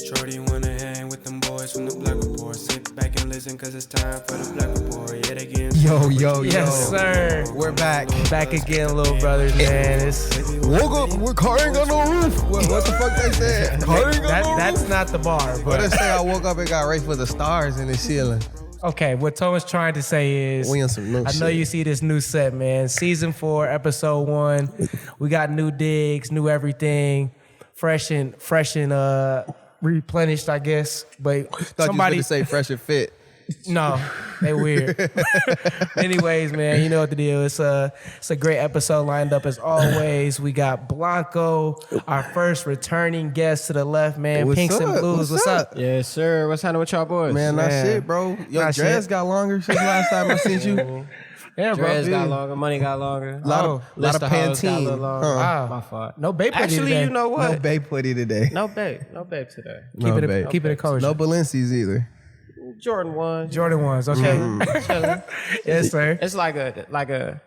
Shorty wanna hang with them boys from the Black Report. Sit back and listen, cause it's time for the Black Report. Yet again. Yo. Yes, sir. We're back. Back again, little brothers, man. Woke up, we're car ain't got no roof. What the fuck they said? Car ain't got no roof. That's not the bar. What they But say? I woke up and got right for the stars in the ceiling. okay, what Toma's trying to say is, We on some new I know shit. you see this new set, man. Season 4, episode 1. We got new digs, new everything, fresh and replenished, I guess. But Thought somebody you was gonna say fresh and fit. No, they weird. Anyways, man, you know what the deal is. It's a great episode lined up as always. We got Blanco, our first returning guest to the left, man. What's Pinks and up? Blues. What's up? Yes, sir. What's happening with y'all boys? Man, not Man. shit, bro. Your Not dress shit. got longer since last time I seen you. Yeah, bro. Dreads got longer, money got longer. Lot of List of hoes got a Pantene. little longer. Huh. Wow. My fault. No babe putty Actually, today. you know No what? babe putty today. No babe today. Keep it a kosher. No Balenci's either. Jordan 1. Jordan ones, okay. Chilling. Yes, sir. It's like a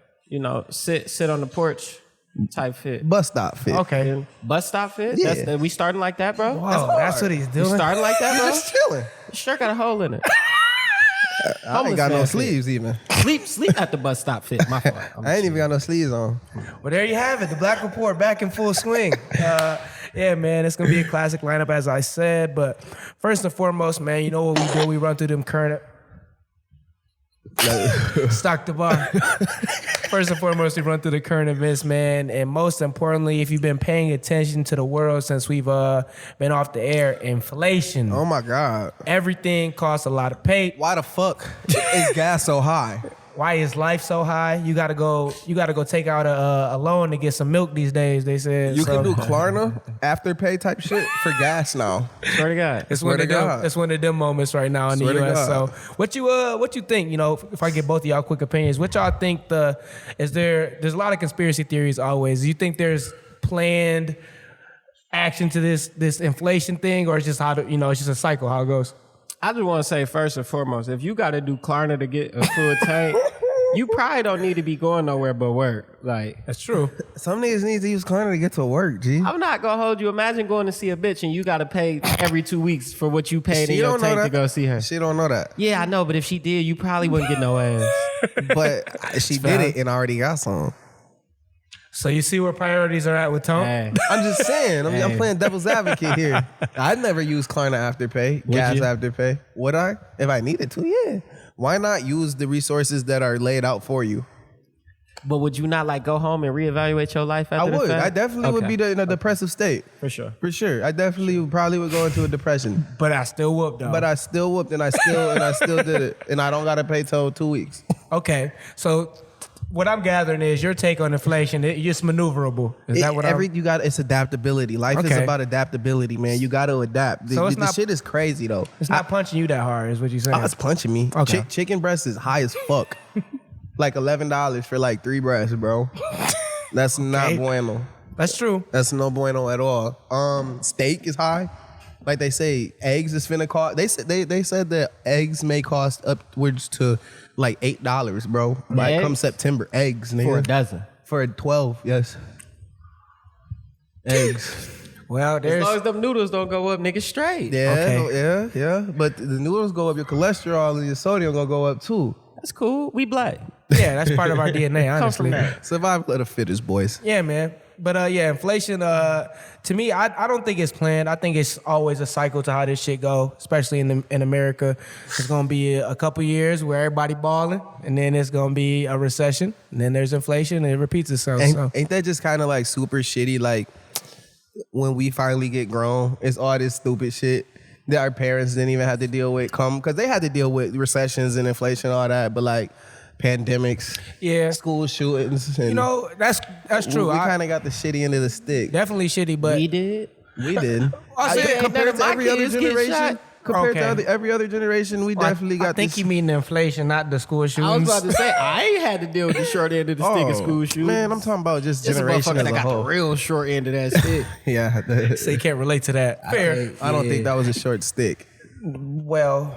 sit on the porch type fit. Bus stop fit. Okay. Bus stop fit. Yeah. We starting like that, bro. Whoa, that's what he's You doing. starting like that, bro. Just chilling. The shirt got a hole in it. I ain't got no Homeless man sleeves even. Sleep at the bus stop fit. My fault. I ain't even got no sleeves on. Well, there you have it. The Black Report back in full swing. Yeah, man, it's going to be a classic lineup, as I said. But first and foremost, man, you know what we do? We run through them current... Stock the bar. First and foremost, we run through the current events, man. And most importantly, if you've been paying attention to the world since we've been off the air, inflation. Oh my God. Everything costs a lot of pay. Why the fuck is gas so high? Why is life so high? You gotta go take out a loan to get some milk these days, they said. You So, can do Klarna afterpay type shit for gas now. Swear to God. It's Swear one to of them. God. It's one of them moments right now in Swear the to U.S. So, God. what you think? You know, if I get both of y'all quick opinions, what y'all think? There's a lot of conspiracy theories always. Do you think there's planned action to this inflation thing, or it's just it's just a cycle how it goes? I just want to say first and foremost, if you got to do Klarna to get a full tank, you probably don't need to be going nowhere but work. Like, That's true. Some niggas need to use Klarna to get to work, G. I'm not gonna hold you. Imagine going to see a bitch and you got to pay every 2 weeks for what you paid in She your don't know tank that. to go see her. She don't know that. Yeah, I know, but if she did, you probably wouldn't get no ass. But she did valid. it and already got some. So you see where priorities are at with Tone? Hey. I'm just saying. I'm Hey. playing devil's advocate here. I'd never use Klarna afterpay, gas you? afterpay. Would I? If I needed to, yeah. Why not use the resources that are laid out for you? But would you not like go home and reevaluate your life after I the would. fact? I definitely would Okay. be in a depressive state. For sure. For sure. I definitely probably would go into a depression. But I still whooped though. But I still whooped and I still did it. And I don't gotta pay till 2 weeks. Okay, so what I'm gathering is your take on inflation. It's just maneuverable. Is that what It's adaptability. Life is Okay. about adaptability, man. You gotta adapt. So it's the not- shit is crazy though. It's not punching you that hard, is what you're saying. Oh, it's punching me. Okay. Chicken breast is high as fuck. Like $11 for like 3 breasts, bro. That's not bueno. That's true. That's no bueno at all. Steak is high. Like they say, eggs is finna cost. They said that eggs may cost upwards to like $8, bro. By Eggs? come September, eggs nigga. For a dozen. For a 12, yes. Eggs. Well, As there's long as them noodles don't go up, nigga, straight. Yeah, Okay. yeah. But the noodles go up, your cholesterol and your sodium gonna go up too. That's cool. We black. that's part of our DNA, Come honestly. from that. Survival of the fittest, boys. Yeah, man. But inflation. To me, I don't think it's planned. I think it's always a cycle to how this shit go, especially in America. It's gonna be a couple years where everybody balling, and then it's gonna be a recession, and then there's inflation, and it repeats itself. So. Ain't that just kind of like super shitty? Like when we finally get grown, it's all this stupid shit that our parents didn't even have to deal with because they had to deal with recessions and inflation, all that. But like pandemics, Yeah. school shootings, and That's true. We I kind of got the shitty end of the stick. definitely shitty, but We did. We did. I said, compared none of to my every other kids get generation. shot. Compared Okay. to every other generation, we definitely got I think this. you mean the inflation, not the school shootings. I was about to say, I ain't had to deal with the short end of the stick of school shoes. Man, I'm talking about just This generation motherfucker as that a got whole. the real short end of that stick. Yeah, So you can't relate to that. Fair. I don't think that was a short stick. Well,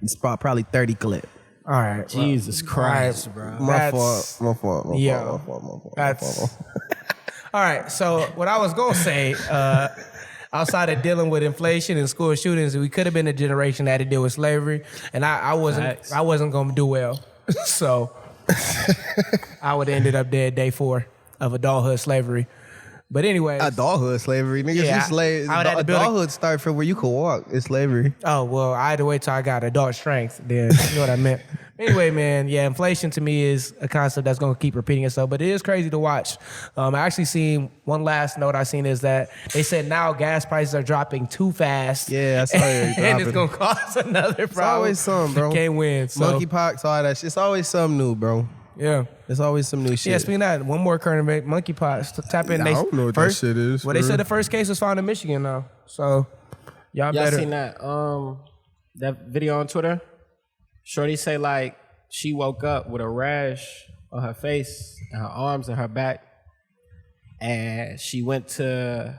It's probably 30 clip. all right. Jesus Christ, bro. My That's- fault. My fault. Yeah. My fault. That's all right. So what I was gonna say, outside of dealing with inflation and school shootings, we could have been a generation that had to deal with slavery, and I wasn't going to do well. So I would have ended up dead day 4 of adulthood slavery. But anyway, Adulthood slavery, niggas. Yeah, You slave. I would have to build Adulthood start from where you can walk. It's slavery. oh well, I had to wait till I got adult strength. Then you know what I meant. Anyway, man, yeah, inflation to me is a concept that's going to keep repeating itself, but it is crazy to watch. I actually seen one last note I seen is that they said now gas prices are dropping too fast. Yeah, I saw it. And it's going to cause another problem. It's always something, bro. Can't win. So, Monkeypox, all that shit. It's always something new, bro. yeah. It's always some new shit. Yeah, speaking of that, one more current event, monkeypox. Tap in. I don't know what that shit is. Well, they said the first case was found in Michigan now. So y'all Y'all better. seen that video on Twitter? Shorty say like she woke up with a rash on her face and her arms and her back, and she went to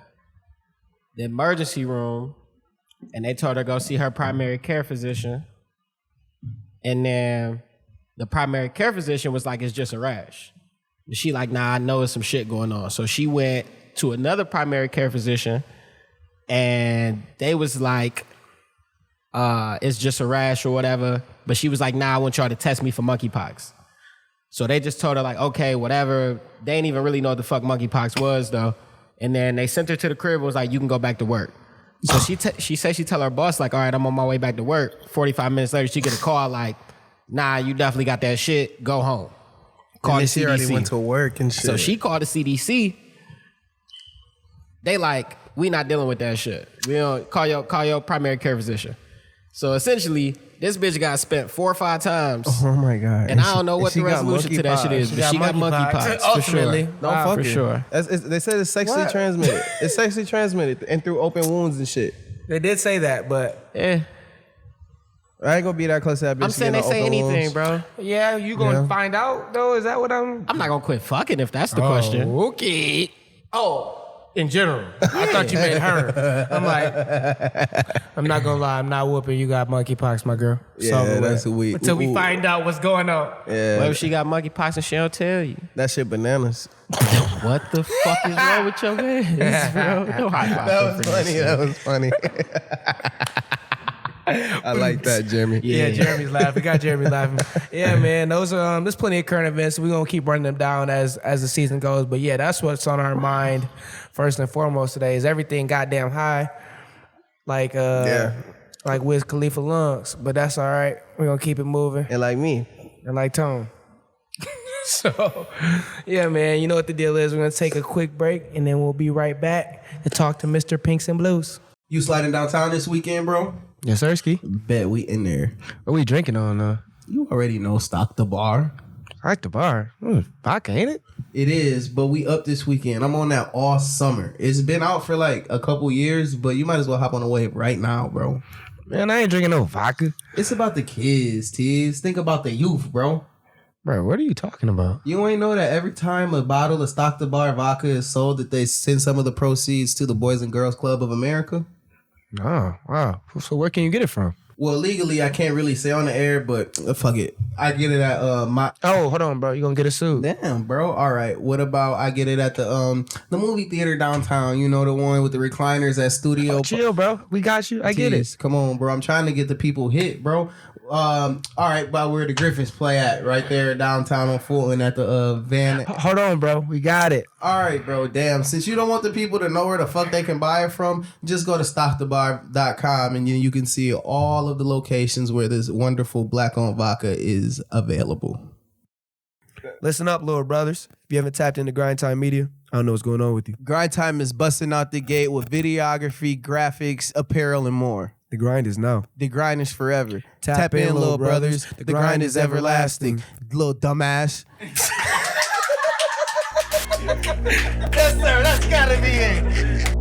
the emergency room and they told her to go see her primary care physician, and then the primary care physician was like, it's just a rash. She like, nah, I know it's some shit going on. So she went to another primary care physician and they was like, it's just a rash or whatever. But she was like, nah, I want y'all to test me for monkeypox. So they just told her like, okay, whatever. They didn't even really know what the fuck monkeypox was though. And then they sent her to the crib and was like, you can go back to work. So she said she tell her boss like, all right, I'm on my way back to work. 45 minutes later, she get a call like, nah, you definitely got that shit. Go home. Call the she already CDC. went to work and shit. So she called the CDC. They like, we not dealing with that shit. We don't call your primary care physician. So essentially, this bitch got spent 4 or 5 times. Oh my god! And I don't know what the resolution to that shit is, but she got monkeypox for sure. Ultimately. Don't fuck for it. sure. They said it's sexually transmitted. It's sexually transmitted and through open wounds and shit. They did say that, but Yeah. I ain't gonna be that close to that bitch. I'm saying they getting say open anything, wounds. bro. yeah, you gonna Yeah. find out though? Is that what I'm? I'm not gonna quit fucking if that's the question. Okay. Oh, in general, I thought you meant her. I'm like, I'm not gonna lie, I'm not whooping. You got monkeypox, my girl. It's Yeah, over that's with. weak. Until we Ooh. find out what's going on. Yeah, What if she got monkeypox and she don't tell you? that shit bananas. What the fuck is wrong with your man? Bro? No high five That for was this funny. shit. That was funny. I like that, Jeremy. Yeah, Jeremy's laughing. We got Jeremy laughing. Yeah, man. Those are there's plenty of current events. We're gonna keep running them down as the season goes. But yeah, that's what's on our mind first and foremost today is everything goddamn high. Like like Wiz Khalifa lungs. But that's all right. We're gonna keep it moving. And like me, And like Tone. So yeah, man, you know what the deal is. We're gonna take a quick break and then we'll be right back to talk to Mr. Pinks and Blues. you sliding downtown this weekend, bro? Yes, sir, Ski. Bet we in there. What we drinking on You already know Stock the Bar. I like the bar. Vodka, ain't it? It is, but we up this weekend. I'm on that all summer. It's been out for like a couple years, but you might as well hop on the wave right now, bro. Man, I ain't drinking no vodka. It's about the kids, Tiz. Think about the youth, bro. Bro, what are you talking about? You ain't know that every time a bottle of Stock the Bar vodka is sold, that they send some of the proceeds to the Boys and Girls Club of America? Oh, wow. So where can you get it from? Well, legally, I can't really say on the air, but fuck it. I get it at my... Oh, hold on, bro. You gonna get a suit? Damn, bro. All right. What about I get it at the movie theater downtown? You know, the one with the recliners at Studio. Chill, bro. We got you. I get it. Jeez, come on, bro. I'm trying to get the people hit, bro. All right, by where the Griffins play at, right there downtown on Fulton at the Van. Hold on, bro. We got it. All right, bro. Damn. Since you don't want the people to know where the fuck they can buy it from, just go to stockthebar.com and you can see all of the locations where this wonderful black-owned vodka is available. Listen up, little brothers. If you haven't tapped into Grind Time Media, I don't know what's going on with you. Grind Time is busting out the gate with videography, graphics, apparel, and more. The grind is now. The grind is forever. Tap in, little brothers. The grind is everlasting. Little dumbass. Yes, sir. That's gotta be it.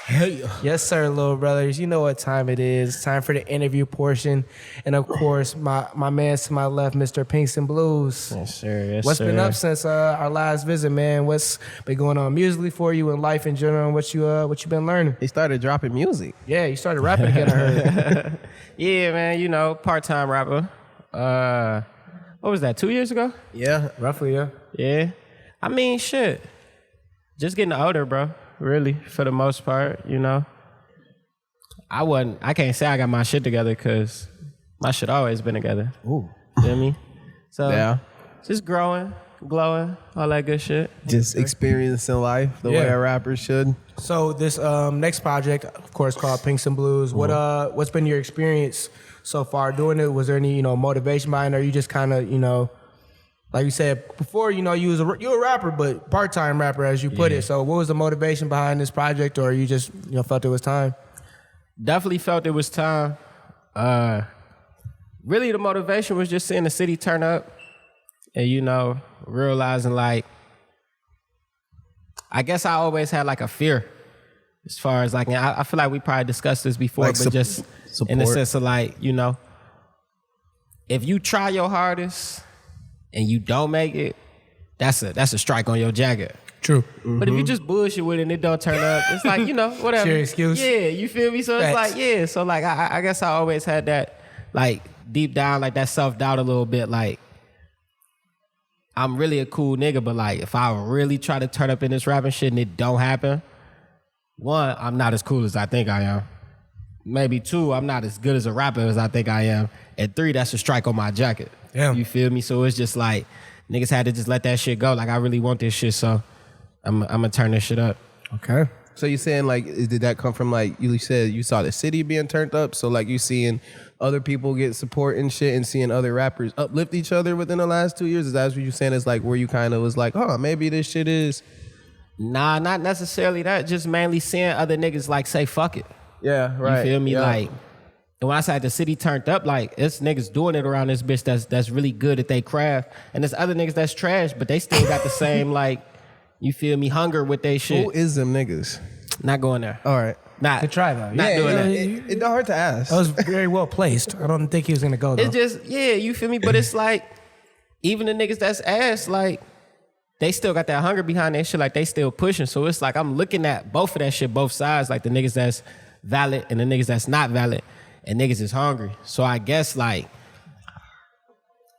Hey. Yes, sir, little brothers. You know what time it is. Time for the interview portion. And of course, my man to my left, Mr. Pinks and Blues. Yes, sir. Yes, What's sir. been up since our last visit, man? What's been going on musically for you and life in general? And what you been learning? He started dropping music. Yeah, you started rapping again, I heard. Yeah, man. You know, part-time rapper. What was that? 2 years ago? Yeah. Roughly, yeah. Yeah. I mean, shit. Just getting older, bro. Really, for the most part, you know. I can't say I got my shit together because my shit always been together. Ooh. Feel me? So Yeah. just growing, glowing, all that good shit. Just experiencing life the way a rapper should. So this next project, of course, called Pinks and Blues. What's been your experience so far doing it? Was there any motivation behind it? Or you just kind of like you said before, you was you're a rapper, but part-time rapper as you put it. So what was the motivation behind this project, or you just felt it was time? Definitely felt it was time. Really, the motivation was just seeing the city turn up, and realizing like, I guess I always had like a fear, as far as like, I feel like we probably discussed this before, Like but just support. in the sense of like, if you try your hardest and you don't make it, that's a strike on your jacket. True. But if you just bullshit with it and it don't turn up, it's like, whatever. Your excuse. Yeah, you feel me? So Facts. it's like, yeah. So like, I guess I always had that, like, deep down, like that self-doubt a little bit. Like, I'm really a cool nigga, but like, if I really try to turn up in this rapping shit and it don't happen, one, I'm not as cool as I think I am. Maybe two, I'm not as good as a rapper as I think I am. And three, that's a strike on my jacket. Damn. You feel me? So it's just like, niggas had to just let that shit go. Like, I really want this shit, so I'm gonna turn this shit up. Okay. So you saying like, did that come from like, you said you saw the city being turned up? So like you seeing other people get support and shit and seeing other rappers uplift each other within the last 2 years? Is that what you saying? Is like where you kind of was like, maybe this shit is. Nah, not necessarily that. Just mainly seeing other niggas like say fuck it. Yeah, right. You feel me? Yeah. Like, and when I say the city turned up, like, it's niggas doing it around this bitch that's really good at they craft. And there's other niggas that's trash, but they still got the same, like, you feel me, hunger with they shit. Who is them niggas? Not going there. All right. Not Good try though. Not doing that. It's not hard to ask. That was very well placed. I don't think he was gonna go though. It's just, yeah, you feel me? But it's like, even the niggas that's ass, like, they still got that hunger behind that shit, like, they still pushing. So it's like, I'm looking at both of that shit, both sides, like the niggas that's valid and the niggas that's not valid, and niggas is hungry. So I guess, like,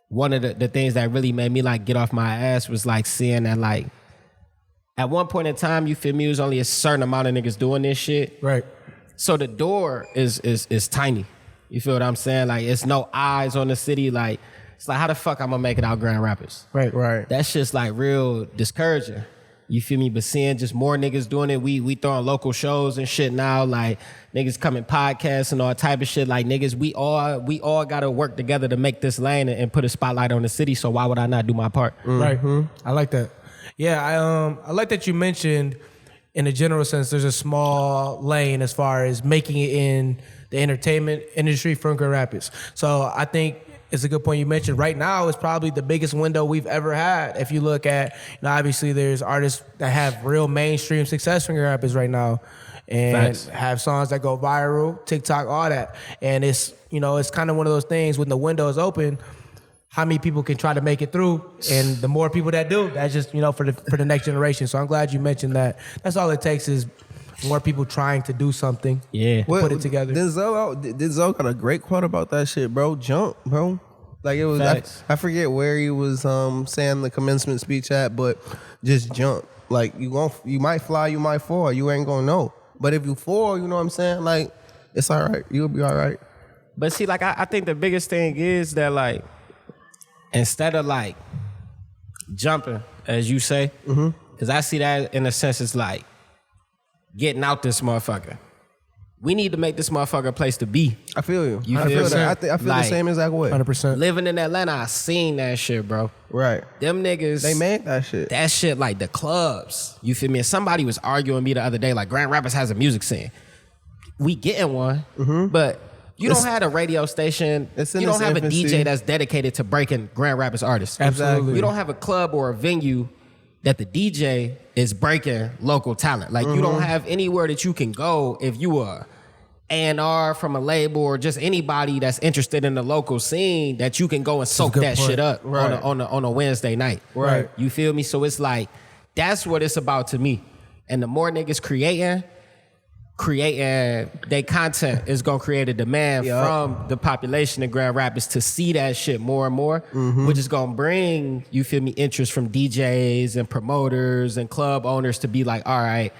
one of the things that really made me, like, get off my ass was, like, seeing that, like, at one point in time, you feel me, it was only a certain amount of niggas doing this shit. Right. So the door is tiny. You feel what I'm saying? Like, it's no eyes on the city. Like, it's like, how the fuck I'm gonna make it out Grand Rapids? Right. That shit's like real discouraging. You feel me? But seeing just more niggas doing it, we throwing local shows and shit now. Like, niggas coming podcasts and all type of shit. Like, niggas, we all gotta work together to make this lane and put a spotlight on the city. So why would I not do my part? Right. I like that. Yeah, I like that you mentioned, in a general sense, there's a small lane as far as making it in the entertainment industry from Grand Rapids. So I think it's a good point you mentioned. Right now, it's probably the biggest window we've ever had. If you look at, obviously there's artists that have real mainstream success from Grand Rapids right now, and Facts. have songs that go viral, TikTok, all that. And it's kind of one of those things when the window is open, how many people can try to make it through, and the more people that do, that's just for the next generation. So I'm glad you mentioned that. That's all it takes is more people trying to do something. Yeah. Put it together. Denzel got a great quote about that shit, bro. Jump, bro. Like, it was, Facts. I forget where he was saying the commencement speech at, but just jump. Like, you might fly, you might fall. You ain't gonna know. But if you fall, you know what I'm saying? Like, it's all right. You'll be all right. But see, like, I think the biggest thing is that, like, instead of, like, jumping, as you say, because I see that in a sense, it's like getting out this motherfucker. We need to make this motherfucker a place to be. I feel you. You I feel feel that. me? I feel Like, the same exact way. 100%. Living in Atlanta, I seen that shit, bro. Right. Them niggas, They made that shit. that shit, like the clubs. You feel me? And somebody was arguing with me the other day, like, Grand Rapids has a music scene. We getting one, but you don't have a radio station. It's in You don't its have infancy. a DJ that's dedicated to breaking Grand Rapids artists. Absolutely. You don't have a club or a venue that the DJ is breaking local talent. Like, you don't have anywhere that you can go if you are A&R from a label or just anybody that's interested in the local scene that you can go and soak good that point. shit up Right. on a Wednesday night. Right. You feel me? So it's like, that's what it's about to me. And the more niggas creating, creating their content is gonna create a demand from the population in Grand Rapids to see that shit more and more, which is gonna bring, you feel me, interest from DJs and promoters and club owners to be like, all right,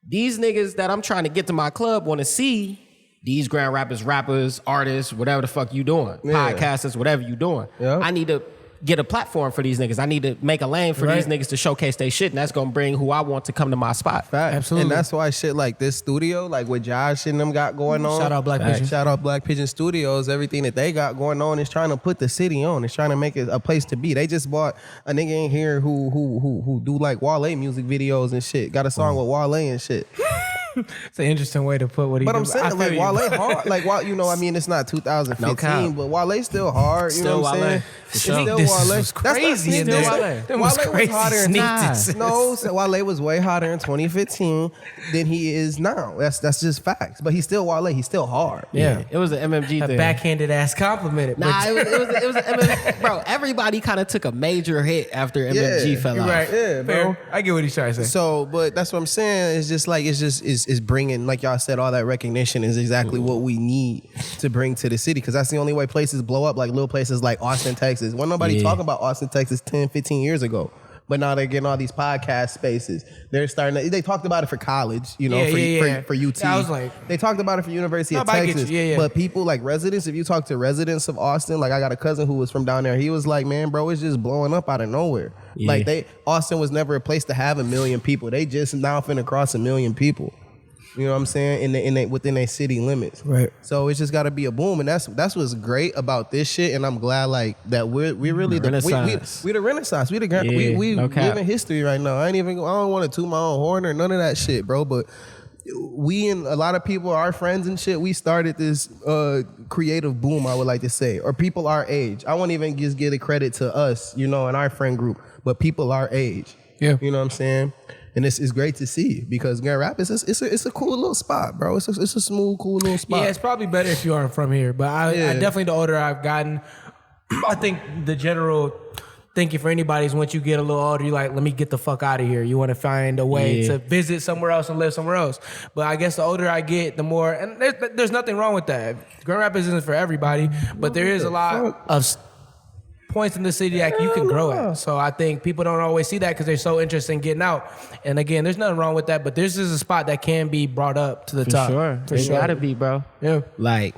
these niggas that I'm trying to get to my club want to see these Grand Rapids rappers, artists, whatever the fuck you doing, podcasters, whatever you doing. I need to get a platform for these niggas. I need to make a lane for these niggas to showcase their shit, and that's gonna bring who I want to come to my spot. Fact. Absolutely. And that's why shit like this studio, like what Josh and them got going on. Shout out Black Pigeon. Shout out Black Pigeon Studios. Everything that they got going on is trying to put the city on. It's trying to make it a place to be. They just bought a nigga in here who do like Wale music videos and shit. Got a song with Wale and shit. It's an interesting way to put what he But do. I'm saying, like, Wale hard. Like, you know, I mean, it's not 2015, but Wale still hard. You know what I'm saying? It's still This Wale. was crazy in That's there. Wale. That was Wale crazy. hotter in Sneak this. No, so Wale was way hotter in 2015 than he is now. That's just facts. But he's still Wale. He's still hard. Yeah. It was an MMG A thing. backhanded ass compliment. Nah, it was an MMG. Bro, everybody kind of took a major hit after MMG fell off. Right. Yeah, bro. Fair. I get what he's trying to say. So, but that's what I'm saying. It's just like it's bringing, like y'all said, all that recognition is exactly what we need to bring to the city, because that's the only way places blow up, like little places like Austin, Texas. Wasn't nobody talking about Austin, Texas 10, 15 years ago. But now they're getting all these podcast spaces. They're starting to, they talked about it for college, you know, for UT. Yeah, I was like, they talked about it for University of but I get Texas. you. Yeah. But people like residents, if you talk to residents of Austin, like I got a cousin who was from down there, he was like, man, bro, it's just blowing up out of nowhere. Yeah. Like Austin was never a place to have 1 million people. They just now finna cross 1 million people. You know what I'm saying? Within their city limits. Right. So it's just got to be a boom, and that's what's great about this shit. And I'm glad like that we're really the Renaissance. we the Renaissance. We the we no cap. living history right now. I don't want to toot my own horn or none of that shit, bro. But we and a lot of people, our friends and shit, we started this creative boom, I would like to say, or people our age. I won't even just give the credit to us, you know, and our friend group, but people our age. Yeah. You know what I'm saying? And it's great to see, because Grand Rapids it's a cool little spot, bro. It's a smooth, cool little spot. Yeah, it's probably better if you aren't from here. But I definitely, the older I've gotten, I think the general thinking for anybody is once you get a little older, you're like, let me get the fuck out of here. You want to find a way to visit somewhere else and live somewhere else. But I guess the older I get, the more, and there's nothing wrong with that. Grand Rapids isn't for everybody, but there is a lot of points in the city that you can grow at. So I think people don't always see that because they're so interested in getting out. And again, there's nothing wrong with that, but this is a spot that can be brought up to the top. For sure. Gotta be, bro. Yeah. Like,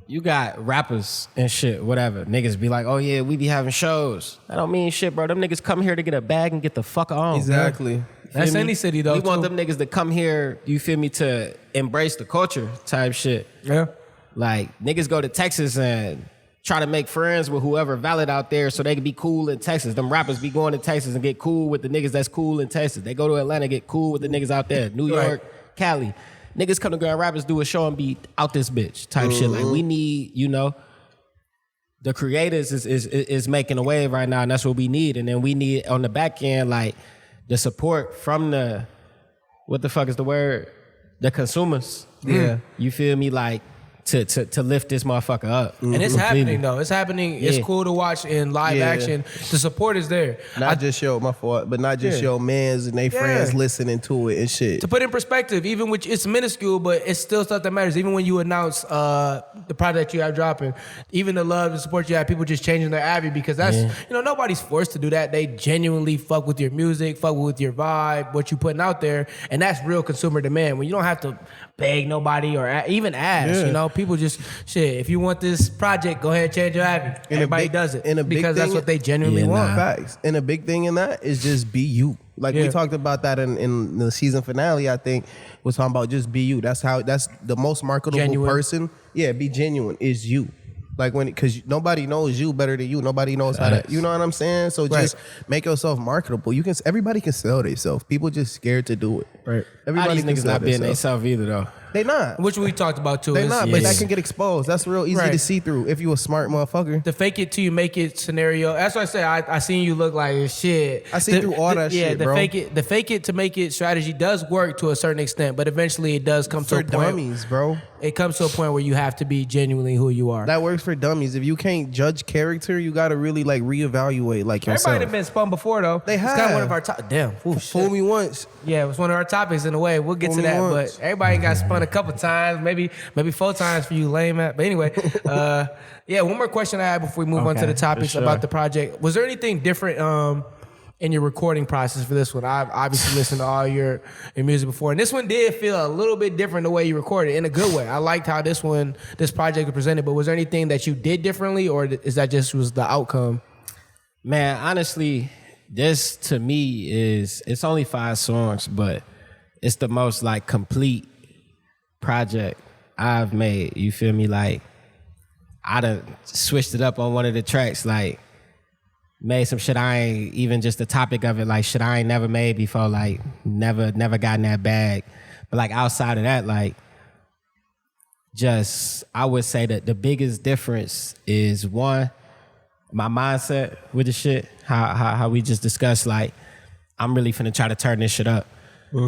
you got rappers and shit, whatever. Niggas be like, oh yeah, we be having shows. That don't mean shit, bro. Them niggas come here to get a bag and get the fuck on. Exactly. That's Feel me? any city though. We want them niggas to come here, you feel me, to embrace the culture type shit. Yeah. Like, niggas go to Texas and try to make friends with whoever valid out there so they can be cool in Texas. Them rappers be going to Texas and get cool with the niggas that's cool in Texas. They go to Atlanta, get cool with the niggas out there. New York, Cali. Niggas come to Grand Rapids, do a show and be out this bitch type shit. Like, we need, you know, the creators is making a wave right now, and that's what we need. And then we need on the back end, like, the support from the, what the fuck is the word? The consumers. Yeah. You feel me? Like, to lift this motherfucker up. And it's happening though. It's happening. It's cool to watch in live action. The support is there. Not just your mans and they friends listening to it and shit. To put in perspective, even which it's minuscule, but it's still stuff that matters. Even when you announce the product you have dropping, even the love and support you have, people just changing their avi because that's you know, nobody's forced to do that. They genuinely fuck with your music, fuck with your vibe, what you putting out there, and that's real consumer demand. When you don't have to beg nobody or even ask, you know, people just shit. If you want this project, go ahead and change your avi. Everybody does it because that's what they genuinely want. Facts. And a big thing in that is just be you. Like we talked about that in the season finale. I think was talking about just be you. That's the most marketable person. Yeah, be genuine is you. Like because nobody knows you better than you. Nobody knows how to. You know what I'm saying? So just make yourself marketable. Everybody can sell themselves. People just scared to do it. Right. Everybody niggas not being themselves either though. They not. Which we talked about too. They is- not, is but that can get exposed. That's real easy Right. to see through if you a smart motherfucker. the fake it till you make it scenario. That's what I said. I seen you look like shit. I see through all that shit, the bro. the fake it to make it strategy does work to a certain extent, but eventually it does come to For a point. dummies, bro. It comes to a point where you have to be genuinely who you are. That works for dummies. If you can't judge character, you gotta really like reevaluate like yourself. Everybody have been spun before though. They It's kind have. of one of our top. Damn. Ooh, shit. Fool me once. Yeah, it was one of our topics in a way. We'll get Fool to me that, once. but everybody got spun a couple times, maybe 4 times for you lame at. But anyway, yeah. One more question I had before we move on to Okay, the topics for sure. about the project. Was there anything different in your recording process for this one? I've obviously listened to all your music before, and this one did feel a little bit different the way you recorded in a good way. I liked how this project was presented. But was there anything that you did differently, or is that just was the outcome? Man, honestly, this to me it's only 5 songs, but it's the most like complete project I've made. You feel me? Like I done switched it up on one of the tracks, like made some shit I ain't even just the topic of it, like shit I ain't never made before, like never got in that bag. But like outside of that, like just I would say that the biggest difference is one, my mindset with the shit, how we just discussed, like I'm really finna try to turn this shit up.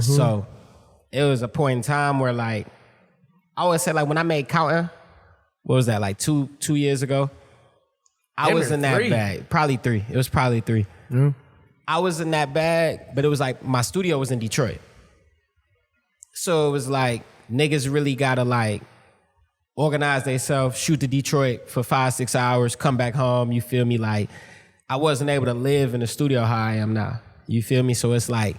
So it was a point in time where like I always say like when I made Counting, what was that, like two years ago? I Damn was near in that 3. bag. Probably 3. It was probably 3. I was in that bag, but it was like my studio was in Detroit. So it was like niggas really gotta like organize themselves, shoot to Detroit for 5-6 hours, come back home, you feel me? Like I wasn't able to live in the studio how I am now. You feel me? So it's like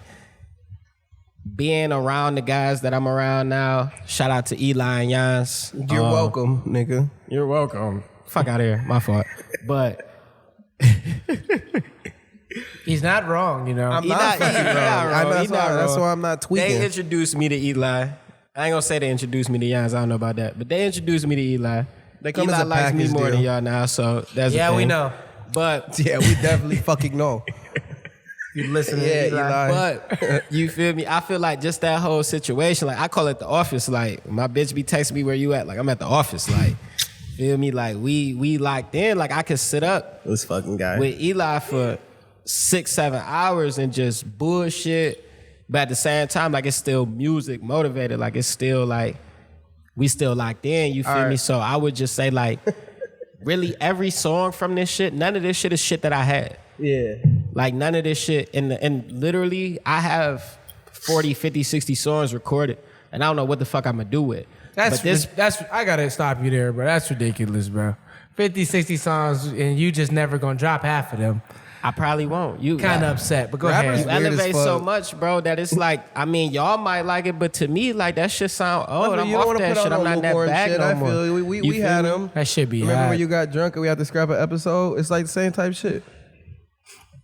being around the guys that I'm around now. Shout out to Eli and Jans. You're welcome, nigga. You're welcome. Fuck out of here. My fault. But He's not wrong, you know. I'm He not not- fucking he wrong. not wrong. He not That's wrong. why I'm not tweaking. they introduced me to Eli. I ain't gonna say they introduced me to Jans. I don't know about that. But they introduced me to Eli. They come Eli as a likes me package more than deal. y'all now, so that's Yeah, the we thing. know. But Yeah, we definitely fucking know. You listen to Yeah, Eli. Eli. But you feel me? I feel like just that whole situation, like I call it the office. Like my bitch be texting me where you at. Like I'm at the office. Like feel me? Like we locked in. Like I could sit up This fucking guy. with Eli for 6-7 hours and just bullshit. But at the same time, like it's still music motivated. Like it's still like we still locked in. You feel me? So I would just say like, really every song from this shit, none of this shit is shit that I had. Yeah. Like none of this shit. And literally I have 40, 50, 60 songs recorded and I don't know what the fuck I'm gonna do with. That's but this, that's I gotta stop you there, bro. That's ridiculous, bro. 50, 60 songs and you just never gonna drop half of them. I probably won't. You Kind of upset, but go Rappers ahead. weird as elevate fuck. so much, bro, that it's like, I mean, y'all might like it, but to me, like that shit sound old. I'm you don't off wanna that put shit. out I'm no not in that lukewarm bag shit. no I more. feel You we feel had me? them. That should be Remember hot. when you got drunk and we had to scrap an episode? It's like the same type shit.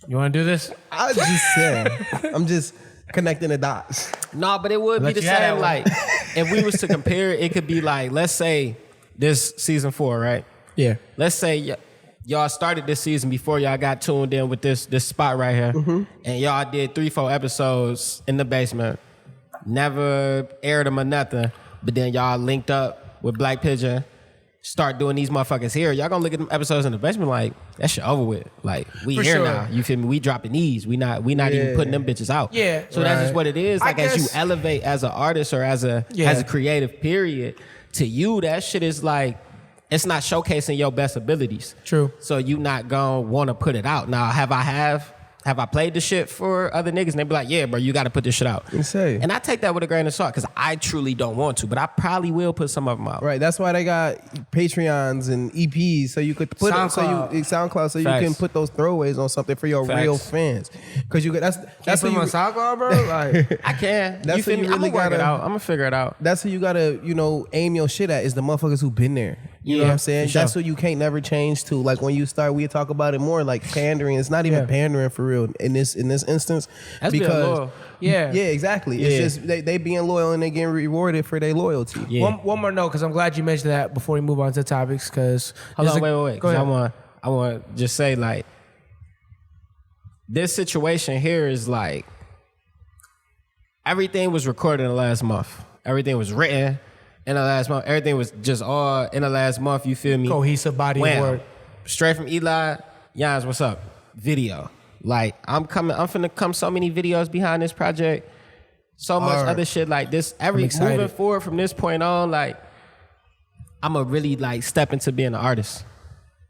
You want to do this? I just said. I'm just connecting the dots. No, but it would be Let the you have that same. one. Like, if we was to compare it, it could be like, let's say this season 4, right? Yeah. Let's say y'all started this season before y'all got tuned in with this spot right here, and y'all did 3-4 episodes in the basement, never aired them or nothing, but then y'all linked up with Black Pigeon, start doing these motherfuckers here. Y'all gonna look at them episodes in the basement like that shit over with. Like we For here sure. now. You feel me? We dropping these. We not even putting them bitches out. Yeah, So that's just right. what it is. I Like as you guess- elevate as an artist or as a creative period, to you that shit is like, it's not showcasing your best abilities. True. So you not gonna want to put it out. Now, have I played the shit for other niggas and they be like, yeah, bro, you got to put this shit out. Insane. And I take that with a grain of salt because I truly don't want to, but I probably will put some of them out. Right. That's why they got Patreons and EPs so you could put SoundCloud. SoundCloud so Facts. you can put those throwaways on something for your Facts. real fans. Because you that's That's what what you on SoundCloud, bro. Like, I can. That's you feel what me? you I'm really gonna work it gotta- out. I'm gonna figure it out. that's who you gotta, aim your shit at is the motherfuckers who been there. You know Yeah, what I'm saying? for sure. That's who you can't never change to. Like when you start, we talk about it more like pandering. It's not even Yeah. pandering for real in this instance. That's being loyal. yeah. Yeah, exactly. Yeah. It's just they being loyal and they getting rewarded for their loyalty. Yeah. One more note, because I'm glad you mentioned that before we move on to topics. Because Hold on, wait. Go 'cause ahead. I want to just say like, this situation here is like, everything was recorded in the last month. Everything was written. in the last month. Everything was just all in the last month. You feel me? Cohesive body of Wham. work. Straight from Eli. Yans, what's up? Video. Like I'm finna come so many videos behind this project. So much other shit like this. Moving forward from this point on, like I'ma really like step into being an artist.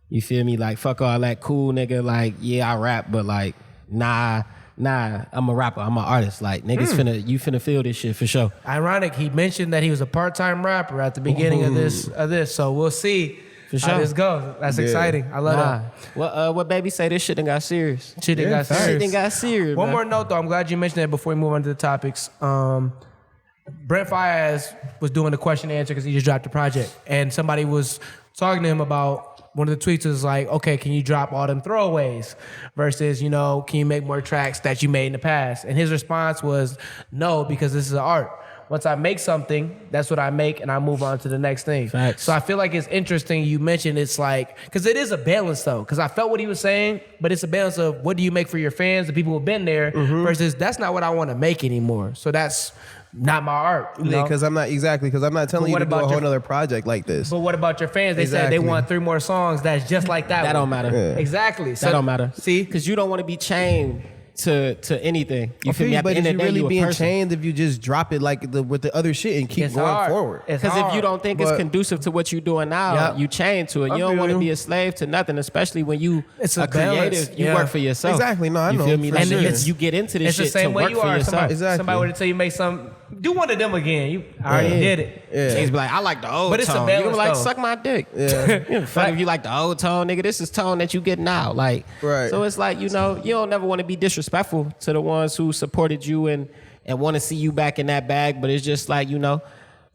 You feel me? Like fuck all that cool nigga. Like yeah, I rap, but like nah. I'm a rapper. I'm an artist. Like niggas finna feel this shit for sure. Ironic, he mentioned that he was a part-time rapper at the beginning of this. So we'll see how this goes. That's exciting. I love that. What baby say? This shit done got serious. Shit done got serious. Shit done got serious. One man. more note though. I'm glad you mentioned that before we move on to the topics. Brent Fayez was doing the question and answer because he just dropped a project, and somebody was talking to him about. One of the tweets was like, okay, can you drop all them throwaways versus, can you make more tracks that you made in the past? And his response was, no, because this is art. Once I make something, that's what I make, and I move on to the next thing. Facts. So I feel like it's interesting you mentioned it's like, because it is a balance though, because I felt what he was saying, but it's a balance of what do you make for your fans, the people who've been there, versus that's not what I want to make anymore. So that's not my art. Because I'm not telling you to do a whole other project like this. But what about your fans? They said they want 3 more songs that's just like that. That don't matter. Yeah. Exactly. So, That don't matter. See? Because you don't want to be chained to anything. You feel me? At the But end is of you the day, really you a being person. chained if you just drop it like with the other shit and keep It's going hard. forward? It's Because if hard. you don't think it's conducive to what you're doing now, you chain to it. You don't want to be a slave to nothing, especially when you It's a a balance. creative. You Yeah. work for yourself. Exactly. No, I you know. feel me? For Like, sure. you get into this It's the shit same to way work you for are. yourself. Exactly. Somebody would tell you make some, do one of them again. You already did it. Yeah. Niggas be like, I like the old But it's a tone. You balance, be like, though. suck my dick. Yeah. Fuck if you like the old tone, nigga. This is tone that you get now. Like, Right. So it's like, you don't never want to be disrespectful to the ones who supported you and want to see you back in that bag. But it's just like,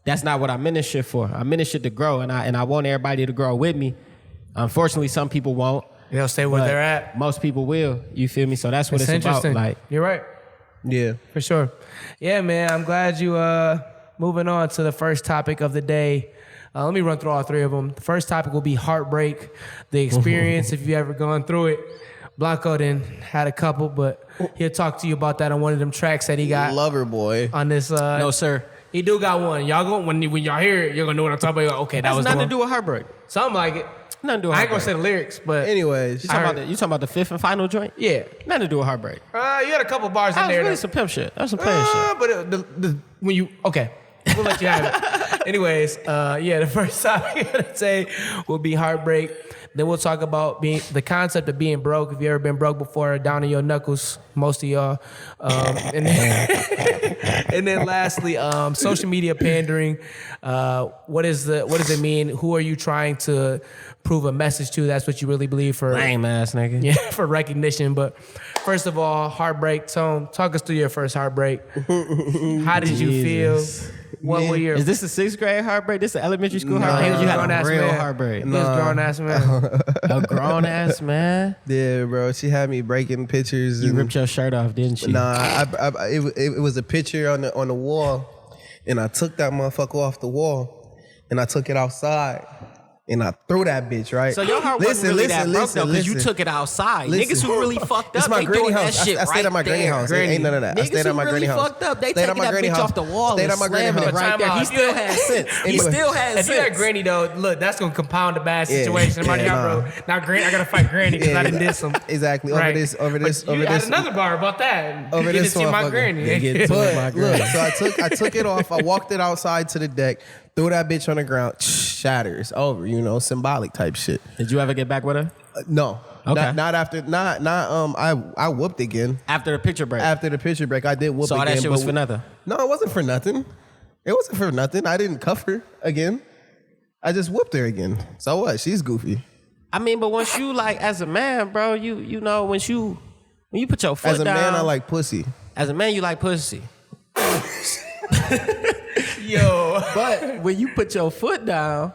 that's not what I'm in this shit for. I'm in this shit to grow, and I want everybody to grow with me. Unfortunately, some people won't. They'll stay where but they're at. Most people will. You feel me? So that's what It's it's about. interesting. Like, You're right. Yeah. For sure. Yeah, man. I'm glad you moving on to the first topic of the day. Let me run through all 3 of them. The first topic will be Heartbreak, the experience, if you ever gone through it. Blanco then had a couple, but he'll talk to you about that on one of them tracks that he got Lover boy. on this. no, sir. He do got one. Y'all go when y'all hear it, you're gonna know what I'm talking about. You're like, okay, that That's was the nothing one. to do with Heartbreak. Something like it. Nothing to do with I ain't gonna say Heartbreak. the lyrics, but Anyways. You talking about the 5th and final joint? yeah. Nothing to do with Heartbreak. You had a couple bars in That was there. really that- some pimp shit. That was some playing shit. But when you we'll let you have it. Anyways, the first topic of the day will be Heartbreak. Then we'll talk about the concept of being broke. If you ever been broke before, down in your knuckles, most of y'all. And then lastly, social media pandering. What does it mean? Who are you trying to prove a message to? That's what you really believe for. Lame ass nigga. Yeah, for recognition. But first of all, Heartbreak. Tone, talk us through your first heartbreak. How did you feel? What were your... Is this the 6th grade heartbreak? This the elementary school He heartbreak? was You a had grown-ass a real man. heartbreak. He was a grown ass man. A grown ass man. Yeah, bro. She had me breaking pictures. You and, ripped your shirt off, didn't you? it was a picture on the wall, and I took that motherfucker off the wall, and I took it outside, and I threw that bitch right. So your heart wasn't really that broke though, because you listen. took it outside. Listen. Niggas who really fucked It's up, my they granny doing house. that shit I stayed right at my granny there. house. Ain't none of that. I Niggas stayed at who my really granny house. fucked up, they Stayed at taking my that granny bitch house. off the wall Stayed and at my granny slamming it house. right Time there. out. He still has sense. He Anyway. still has If you got sense. Granny though, look, that's gonna compound a bad Yeah. situation. Somebody Yeah, out, bro. Now Granny, I gotta fight Granny because I didn't diss him. Exactly. Right. Over this. But you had another bar about that. Over You get this to see my motherfucker. Granny. You get to But my look, granny. so I took it off. I walked it outside to the deck, threw that bitch on the ground. Shatters over. Symbolic type shit. Did you ever get back with her? No. Okay. Not after. I whooped again. After the picture break. After the picture break, I did whoop So all again. that shit was but- for nothing. No, it wasn't for nothing. It wasn't for nothing. I didn't cuff her again. I just whooped her again. So what? She's goofy. I mean, but once you like, as a man, bro, you know, when you put your foot As a down. man, I like pussy. As a man, you like pussy. Yo. But when you put your foot down,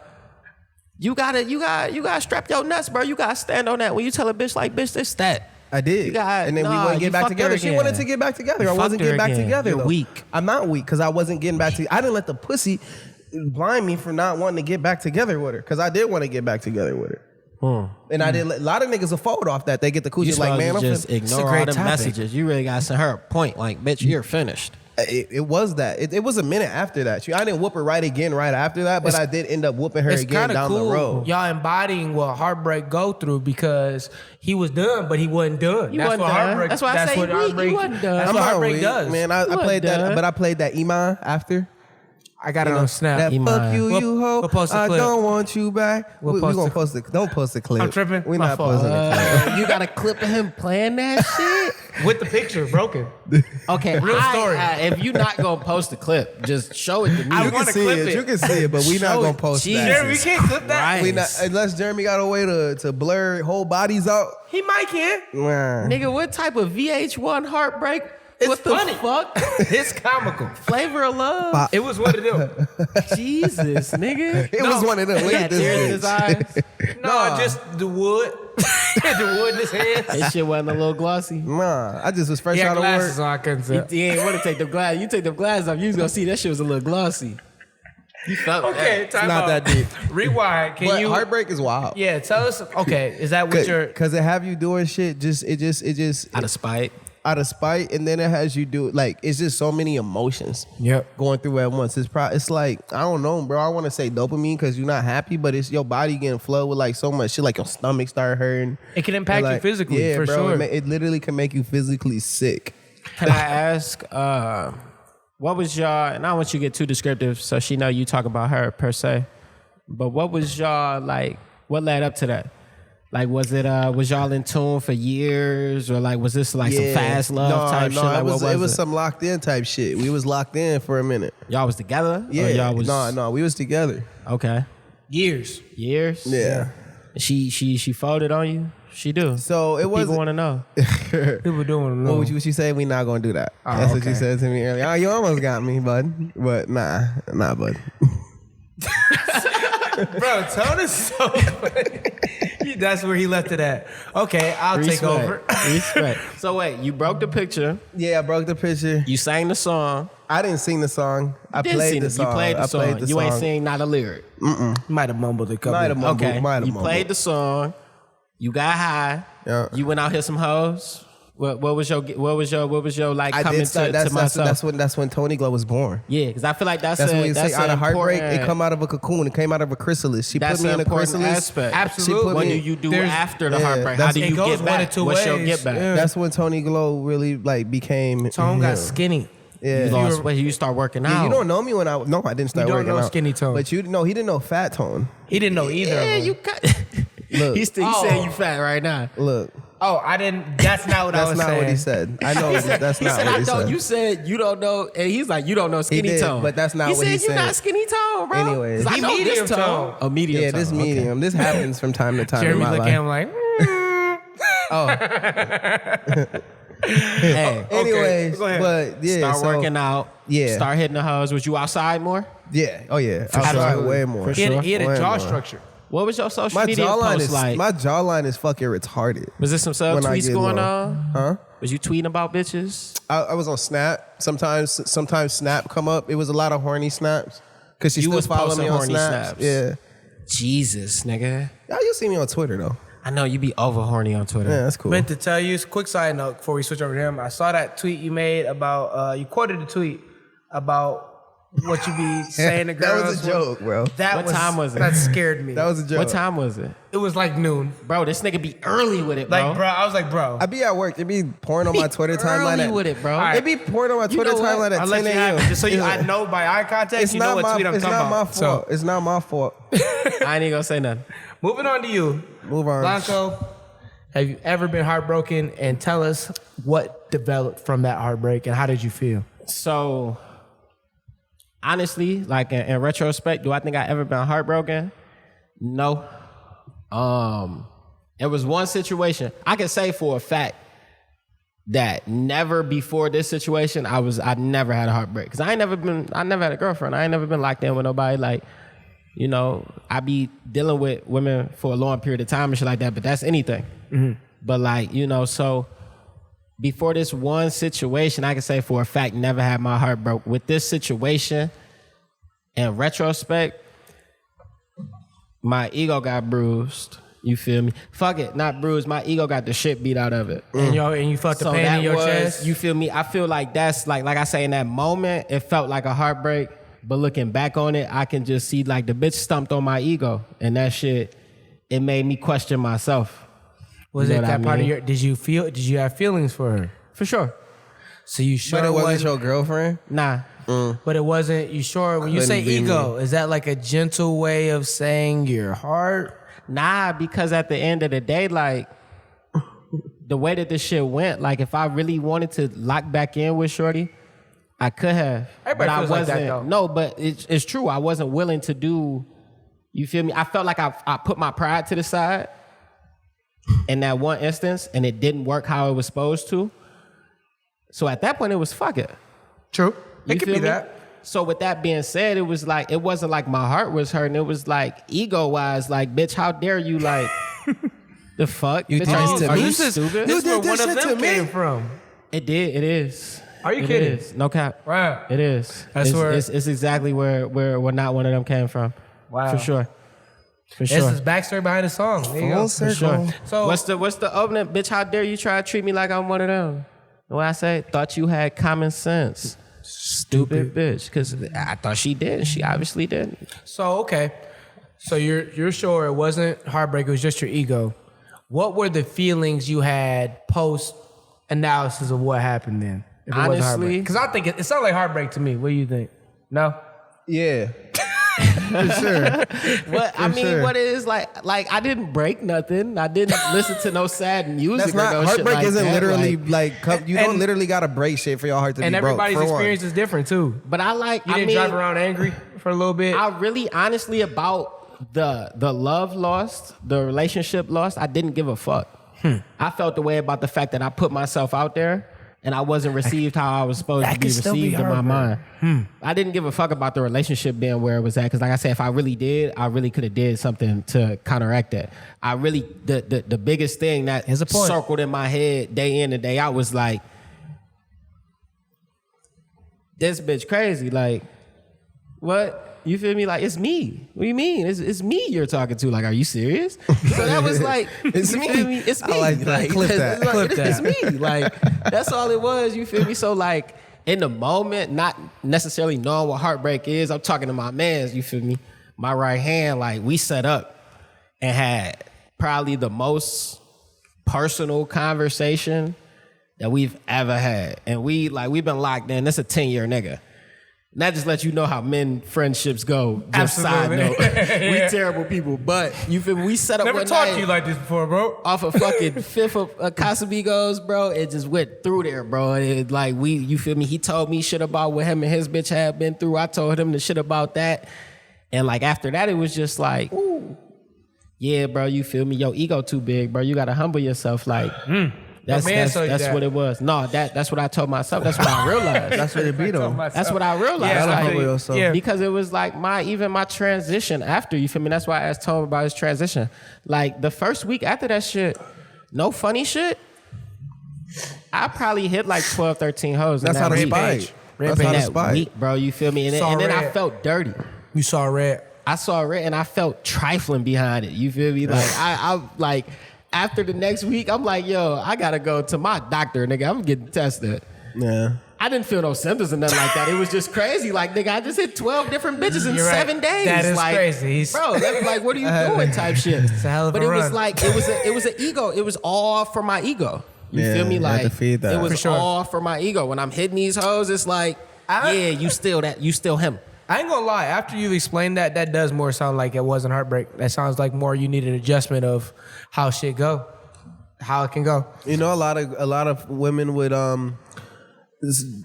you gotta strap your nuts, bro. You gotta stand on that. When you tell a bitch like, bitch, this that. I did. You got- and then we nah, wouldn't you get back fucked her together. She again. wanted to get back together. You I wasn't fucked her getting back again. together. You're though. weak. I'm not weak because I wasn't getting back to. I didn't let the pussy blind me from not wanting to get back together with her because I did want to get back together with her. And I did. A lot of niggas will fold off that. They get the You coochie like, man, I'm just finna- ignore all great the topic. messages. You really gotta send her a point, like, bitch, you're finished. It was that. It was a minute after that. I didn't whoop her right after that, but I did end up whooping her It's again kind of down cool. the road. Y'all embodying what Heartbreak go through because he was done, but he wasn't done. That's what Heartbreak. That's why I say what Heartbreak. he wasn't done. That's I'm what not Heartbreak weak, does. man. I played that, done. but I played that Iman after. I got it on Snap. That Iman. fuck you, We'll- you hoe. we'll post the I clip. don't want you back. We'll We post gonna the- post the. Don't post the clip. I'm tripping. We My not fault. posting the clip. You got a clip of him playing that shit? With the picture broken. Okay, Real story. if you're not gonna post the clip, just show it to me. I You wanna can see clip it. it. You can see it, but we not Show gonna it. post Jesus. that. Jeremy, we can't clip that. Right. We not, unless Jeremy got a way to blur whole bodies out. He might can. Nah. Nigga, what type of VH1 heartbreak? It's what the funny. fuck? It's comical. Flavor of love? It was one of them. Jesus, nigga. It was one of them. He Look had at this tears in his bitch. eyes. No, just the wood. The wood in his hands. That shit wasn't a little glossy. Nah, I just was fresh He had out of glasses work. on. I couldn't You, see. you ain't want to take the glass. You take the glasses off, you was gonna see that shit was a little glossy. You felt Okay, time not out. that deep. Rewind. Can But you? Heartbreak is wild. Yeah, tell us. Okay, is that what your? Cause it have you doing shit it just out of spite. out of spite, and then it has you do like it's just so many emotions. Yep. Going through at once. It's like I don't know, bro. I want to say dopamine because you're not happy, but it's your body getting flooded with like so much shit, like your stomach start hurting. It can impact Like, you physically, yeah, for bro, sure. It literally can make you physically sick. Can I ask, what was y'all, and I don't want you to get too descriptive so she know you talk about her per se, but what was y'all like, what led up to that? Like, was y'all in tune for years, or like, was this like some fast love type shit? Like, it was some locked in type shit. We was locked in for a minute. Y'all was together? Yeah, Or y'all was, no, we was together. Okay. Years. Years? Yeah. She folded on you? She do. So it People was. want to know. People doing What would you say? We not gonna do that. Oh, That's what you okay. said to me earlier. Oh, you almost got me, bud. But nah, bud. Bro, Tone is so funny. That's where he left it at. Okay, I'll take over. Respect. So wait, you broke the picture. Yeah, I broke the picture. You sang the song. I didn't sing the song. I Didn't played sing the it. song. You played the I song. played the You ain't song. sing not a lyric. Might have mumbled a couple. Might have mumbled. Okay. Might have You mumbled. played the song. You got high. Yeah. You went out here some hoes. What was your like I coming did start. to myself? That's when Tony Glow was born. Yeah, because I feel like that's That's a, when you that's say out an of heartbreak, it important- come out of a cocoon. It came out of a chrysalis. She That's put me an in a important chrysalis. aspect. Absolutely. She put What me- do you do There's- after the yeah, heartbreak? How that's- do you It goes get one back? of two What's your ways. get back? Yeah. That's when Tony Glow really like became. Tone got him. skinny. Yeah. You lost weight. You start working Yeah, out. you don't know me when I I didn't start You don't working know out. Skinny Tone. But you know he didn't know Fat Tone. He didn't know either. Yeah, of them. you got. Look, He saying you fat right now. look. Oh, I didn't. That's not what I That's was not saying. what he said. I know that's He not said, what I he don't. said. You said you don't know, and he's like, you don't know skinny did, tone. but that's not what he said. You're said. not skinny tone, bro. Anyways. 'Cause I He know medium this tone. tone. A medium Yeah, tone. this Okay. medium. This happens from time to time Jeremy in my look life. at him like. Hey, Anyways, Go ahead. but yeah, start so, working out. Yeah. Start hitting the hoes. Was you outside more? Yeah, oh yeah, outside sure. way more. He had a Way jaw more. structure. What was your social My media jawline post is like? my jawline is fucking retarded. Was there some sub when I tweets get going low. on? Huh? Was you tweeting about bitches? I was on Snap. Sometimes Snap come up. It was a lot of horny snaps because she You still was follow posting me on horny Snaps. snaps. Yeah, Jesus, nigga. y'all you see me on Twitter though. I know you be over horny on Twitter. Yeah, that's cool. Meant to tell you, quick side note before we switch over to him. I saw that tweet you made about, you quoted the tweet about what you be saying to That girls. was a joke, bro. That What time was it? That scared me. That was a joke. What time was it? It was like noon. Bro, this nigga be early with it, bro. Like, bro, I was like, bro. I be at work. It be pouring on my Twitter timeline. Early with it, bro. All right. It be pouring on my Twitter know what? timeline at I'll let 10 you have a.m. it. Just so you, I know by eye contact, It's you know not what tweet I'm it's talking not my about. fault. It's not my fault. I ain't even gonna say nothing. Moving on to you. Move on. Blanco, have you ever been heartbroken? And tell us what developed from that heartbreak and how did you feel? So, honestly, like in retrospect, do I think I ever been heartbroken? No. It was one situation. I can say for a fact that never before this situation, I never had a heartbreak. Cause I never had a girlfriend. I ain't never been locked in with nobody. Like, you know, I be dealing with women for a long period of time and shit like that, but that's anything. Mm-hmm. But like, you know, so before this one situation, I can say for a fact, never had my heart broke. With this situation, in retrospect, my ego got bruised You feel me? Fuck it, not bruised. My ego got the shit beat out of it. And you felt the pain in your chest. You feel me? I feel like that's like I say in that moment, it felt like a heartbreak. But looking back on it, I can just see like the bitch stumped on my ego, and that shit, it made me question myself. Was You know it what that I part of mean? your? Did you have feelings for her? For sure. So you sure But it wasn't your girlfriend? Nah. But it wasn't. You sure? When you say Couldn't be ego, is that like a gentle way of saying your heart? Nah, because at the end of the day, like the way that this shit went, like if I really wanted to lock back in with Shorty, I could have. Everybody but I feels like wasn't. that, though. No, but it's true. I wasn't willing to do. You feel me? I felt like I put my pride to the side in that one instance, and it didn't work how it was supposed to. So at that point, it was fuck it. True. You It could feel be me? that. So with that being said, it was like, it wasn't like my heart was hurting. It was like ego-wise, like, bitch, how dare you, like, the fuck? You Bitch, did this to are me? you This is stupid? this is where did this one of shit them to me? came from. It is. Are you It kidding? is. No cap. Wow. It is. That's it's, where- it's exactly where not one of them came from. Wow. For sure. For This sure. is backstory behind the song. There you go. Full For circle. sure. So What's the opening? Bitch, how dare you try to treat me like I'm one of them? What I say? Thought you had common sense. Stupid bitch. Because I thought she did. She obviously didn't. So okay, so you're sure it wasn't heartbreak? It was just your ego. What were the feelings you had post analysis of what happened then? If it wasn't Honestly- heartbreak? Because I think it sounded like heartbreak to me. What do you think? No. Yeah. For sure. What I mean, sure. what it is like I didn't break nothing. I didn't listen to no sad music. That's not, or no heartbreak shit like isn't that. literally Like, you and- don't literally gotta break shit for your heart to And be broke. everybody's for one. experience is different too. but I like. You I didn't mean, drive around angry for a little bit. I really, honestly, about the love lost, the relationship lost. I didn't give a fuck. I felt the way about the fact that I put myself out there and I wasn't received how I was supposed to That be could still be received in my heartbreak. mind. I didn't give a fuck about the relationship being where it was at. Because like I said, if I really did, I really could have did something to counteract that. I really, the biggest thing that Here's a point. circled in my head day in and day out was like, this bitch crazy. Like, what? You feel me? Like, it's me. What do you mean? It's me you're talking to. Like, are you serious? So that was like, It's you me. feel me? It's I me. like that. Clip that. It's, like, Clip it's that. me. Like, that's all it was. You feel me? So like, in the moment, not necessarily knowing what heartbreak is, I'm talking to my mans. You feel me? My right hand, like, we set up and had probably the most personal conversation that we've ever had. And we've been locked in. That's a 10-year nigga. And that just lets you know how men friendships go. Just Absolutely. side note. We terrible people. But you feel me? We set up Never one talked night to you like this before, bro. off a fucking fifth of Casamigos, bro. It just went through there, bro. It, like, you feel me? He told me shit about what him and his bitch had been through. I told him the shit about that. And like after that, it was just like, ooh, yeah, bro, you feel me? Your ego too big, bro. You gotta humble yourself. Like, that's man told you that. what it was. No, that's what I told myself. That's what I realized. That's what it be though. That's what I realized. Yeah, Gotta I humble feel you. yourself. Yeah. Because it was like my transition after, you feel me? That's why I asked Tom about his transition. Like the first week after that shit, no funny shit, I probably hit like 12, 13 hoes. That's in how that the week. spite. That's Rampage. how the That spite. week, bro, you feel me? Saw And then I red. felt dirty. You saw red. I saw it and I felt trifling behind it. You feel me? Like I like after the next week, I'm like, yo, I gotta go to my doctor, nigga. I'm getting tested. Yeah. I didn't feel no symptoms or nothing like that. It was just crazy. Like, nigga, I just hit 12 different bitches in You're right. 7 days. That is like, crazy. bro. That's like, what are you doing? Type shit. It's a hell of a but it was run. like, it was an ego. It was all for my ego. You Yeah, feel me? you had Like, to feed that. it was For sure. all for my ego. When I'm hitting these hoes, it's like, yeah, you still him. I ain't gonna lie. After you've explained that, that does more sound like it wasn't heartbreak. That sounds like more you need an adjustment of how shit go, how it can go. You know, a lot of women would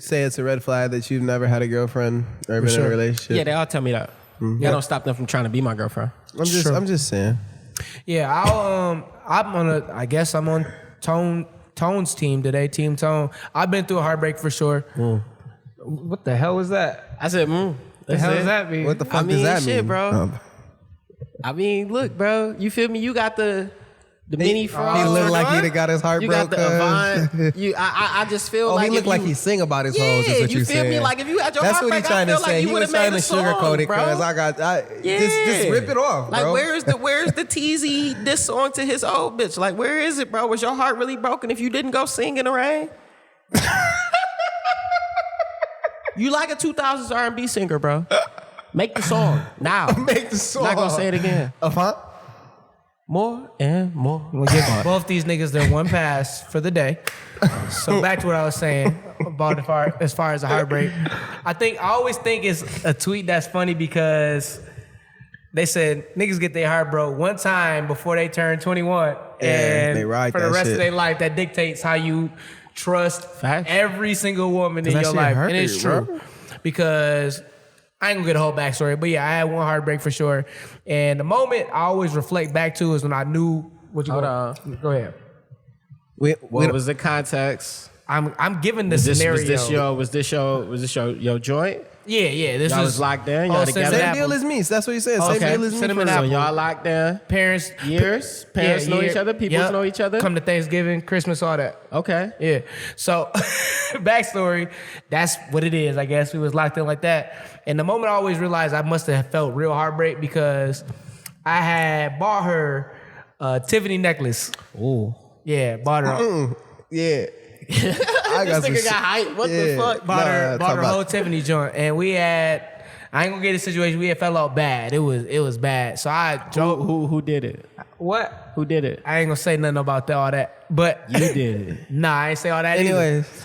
say it's a red flag that you've never had a girlfriend or been in sure. a relationship. Yeah, they all tell me that. That don't stop them from trying to be my girlfriend. I'm just saying. Yeah, I'm on Tone's team today, Team Tone. I've been through a heartbreak for sure. What the hell was that? I said, The hell does that mean? What the fuck I mean, does that shit, mean? bro. I mean, look, bro, you feel me? You got the The mini frogs. He looked like he'd have got his heart You broke. got the Avant. I just feel like he looked if like you- he sing about his hoes. Is what you you feel saying? me? Like if you had your That's heart what he break, trying I to feel say. like He you would was have trying made to a sugarcoat song, it because bro. just rip it off, Like bro. where's the teasy diss song to his old bitch? Like where is it, bro? Was your heart really broken if you didn't go sing in the rain? You like a 2000s R&B singer, bro? Make the song now. Make the song. Not gonna say it again. More and more. We'll give both these niggas their one pass for the day. So back to what I was saying about as far as the heartbreak. I always think it's a tweet that's funny because they said niggas get their heart broke one time before they turn 21. And they ride for the that rest shit. of their life, that dictates how you trust Facts. every single woman in that your shit life. hurt, And it's bro. true. Because I ain't gonna get a whole backstory, but yeah, I had one heartbreak for sure. And the moment I always reflect back to is when I knew what you Hold going. on. Go ahead. What was the context? I'm giving the Was scenario. was this your joint? Yeah. This Y'all was was locked in? Y'all Oh, together? Cinnamon Same Apple. deal as me. That's what he said. Okay. Same deal as me. Cinnamon for So Apple. real. y'all locked in? Parents. Years? Parents know each other? People Yep. know each other? Come to Thanksgiving, Christmas, all that. Okay. Yeah. So, backstory, that's what it is. I guess we was locked in like that. And the moment I always realized I must have felt real heartbreak because I had bought her a Tiffany necklace. Ooh. Yeah, bought her. Yeah. I This nigga some got hype. What the Yeah. fuck? Bought Nah, her talk about- whole Tiffany joint, and we had. I ain't gonna get a situation. We had fell out bad. It was bad. So I drove. Who did it? What? Who did it? I ain't gonna say nothing about all that. But You did it. nah, I ain't say all that.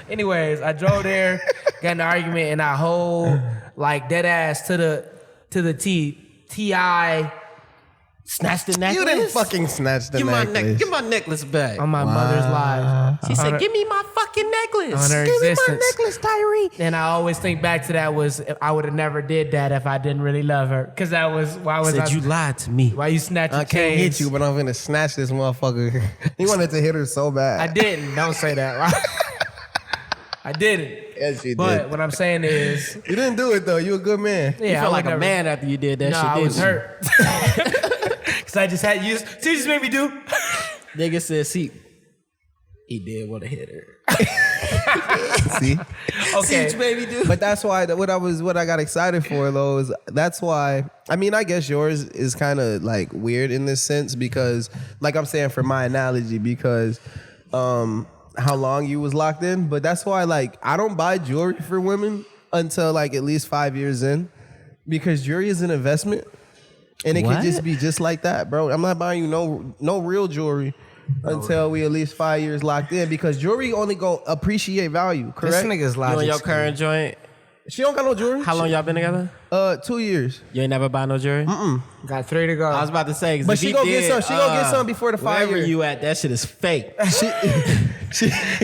Anyways, I drove there, got in an argument, and I hold like dead ass to the Ti. Snatched the necklace? You didn't fucking snatch the necklace. Give my necklace back. On my mother's live. She said, give me my fucking necklace. On her Give me my existence. necklace, Tyree. And I always think back to that was I would have never did that if I didn't really love her. Cause that was why was Said I you lied to me. why you snatch I your can't chains? hit you, but I'm gonna snatch this motherfucker. He wanted to hit her so bad. I didn't. Don't say that. Right? I didn't. Yes, you But did. what I'm saying is, You didn't do it though. You a good man. yeah, You I felt would like a never- man after you did that No, shit, I didn't was you? hurt. Cause I just had you. See what you just made me do? Nigga said, see, he did want to hit her. See? Okay. See what you made me do? But that's why what I got excited for though is that's why I mean I guess yours is kind of like weird in this sense because like I'm saying for my analogy because how long you was locked in, but that's why like I don't buy jewelry for women until like at least 5 years in because jewelry is an investment and it What? can just be just like that, bro. I'm not buying you no real jewelry until we at least 5 years locked in because jewelry only go appreciate value, correct? This nigga's You on logic. your current joint? She don't got no jewelry. How long y'all been together? 2 years. You ain't never buy no jewelry? Got 3 to go. I was about to say, 'cause But if she he gonna get did, some. She gonna get some before the 5 wherever year. you at, that shit is fake.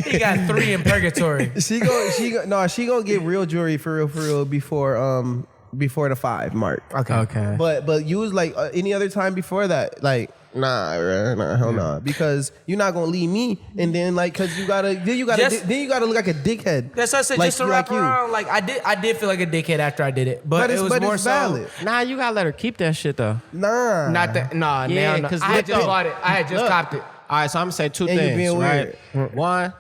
He got 3 in purgatory. She gonna get real jewelry for real before the 5 mark. Okay. But you was like any other time before that, like nah, hell nah, because you're not gonna leave me, and then like cause you gotta look like a dickhead. That's what I said. Like- Just to like wrap you. around, like I did feel like a dickhead after I did it, but it was more it's so. valid. Nah, you gotta let her keep that shit though. Nah, Not that. Nah, Yeah, now no. 'cause I had look just though. bought it. I had just Look. copped it. All right, so I'm gonna say 2 And you things, being right? weird. One,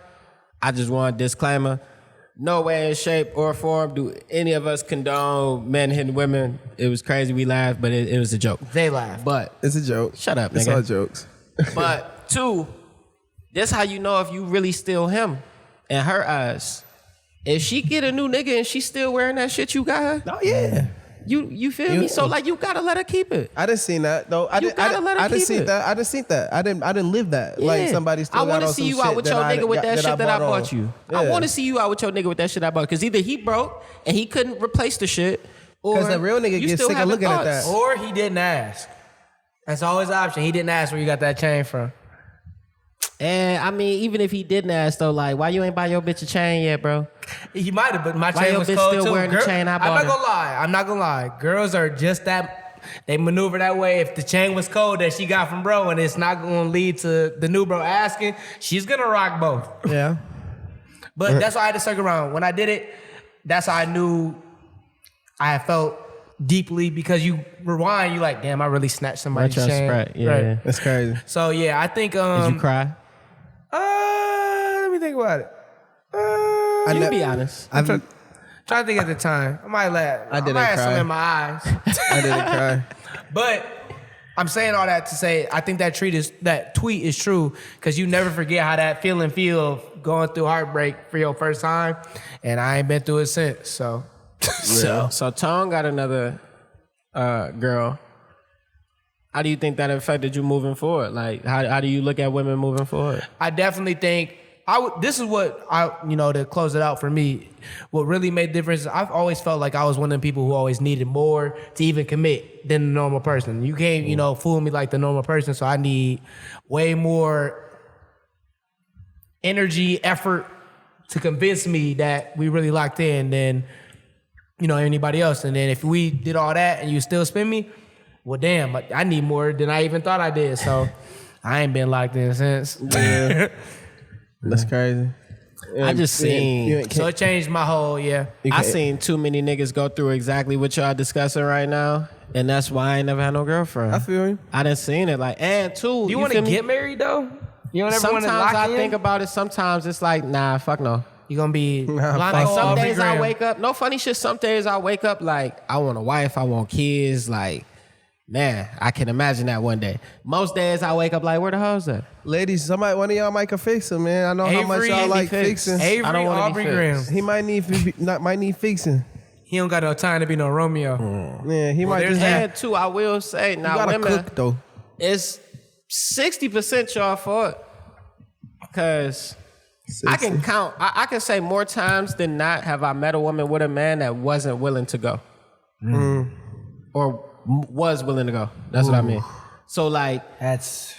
I just want a disclaimer. No way in shape or form do any of us condone men hitting women. It was crazy, we laughed, but it was a joke. They laughed. But it's a joke. Shut up, It's nigga. all jokes. But 2, that's how you know if you really still him in her eyes. If she get a new nigga and she still wearing that shit you got her, Oh yeah, you feel me? So like you gotta let her keep it. I didn't see that though. I You didn't. gotta let her I didn't keep see it. that. I didn't see that. I didn't live that. Like Yeah. somebody still. I want to see you out with your nigga with that shit that I bought you. I want to see you out with your nigga with that shit I bought. Because either he broke and he couldn't replace the shit, or 'Cause the real nigga you gets still sick of having looking at thoughts. that. Or he didn't ask. That's always an option. He didn't ask where you got that chain from. And I mean, even if he didn't ask though, like, why you ain't buy your bitch a chain yet, bro? He might have, but my Why chain your was bitch cold still too. wearing the chain I I'm bought not her? gonna lie. I'm not gonna lie. Girls are just that. They maneuver that way. If the chain was cold that she got from bro, and it's not gonna lead to the new bro asking, she's gonna rock both. Yeah. But that's why I had to circle around. When I did it, that's how I knew I had felt deeply because you rewind, you like, damn, I really snatched somebody's chain. Retrospect, yeah. That's crazy. So yeah, I think Did you cry? let me think about it. You can be honest. I'm Trying to think at the time. I might laugh. I didn't might have cry. something in my eyes. I didn't cry. But I'm saying all that to say I think that tweet is true because you never forget how that feeling feel of going through heartbreak for your first time, and I ain't been through it since. So, So Tone got another girl. How do you think that affected you moving forward? Like, how do you look at women moving forward? I definitely think this is what to close it out for me. What really made the difference is I've always felt like I was one of them people who always needed more to even commit than the normal person. You can't, fool me like the normal person. So I need way more energy, effort to convince me that we really locked in than, anybody else. And then if we did all that and you still spin me, well, damn, I need more than I even thought I did. So I ain't been locked in since. Yeah. That's crazy. I just seen. So it changed my whole, I seen too many niggas go through exactly what y'all discussing right now, and that's why I ain't never had no girlfriend. I feel you. I done seen it. And two, you want to get married though? You don't ever want to lock Sometimes I in? think about it. Sometimes it's like, nah, fuck no. You're going to be Blanco Like some Aubrey days I Graham. wake up, no funny shit. Some days I wake up like I want a wife, I want kids. Like, man, I can imagine that one day. Most days I wake up like, where the hoes at? Ladies, one of y'all might can fix him, man. I know how much Avery y'all be like fixed. fixing. Avery I don't wanna be Aubrey fixed. Graham. He might need fixing. He don't got no time to be no Romeo. Yeah, he might just have. And two, I will say, You now gotta women, cook though. it's 60% y'all fault. Because I can count, I can say more times than not have I met a woman with a man that wasn't willing to go. Or was willing to go. That's what I mean. So like, That's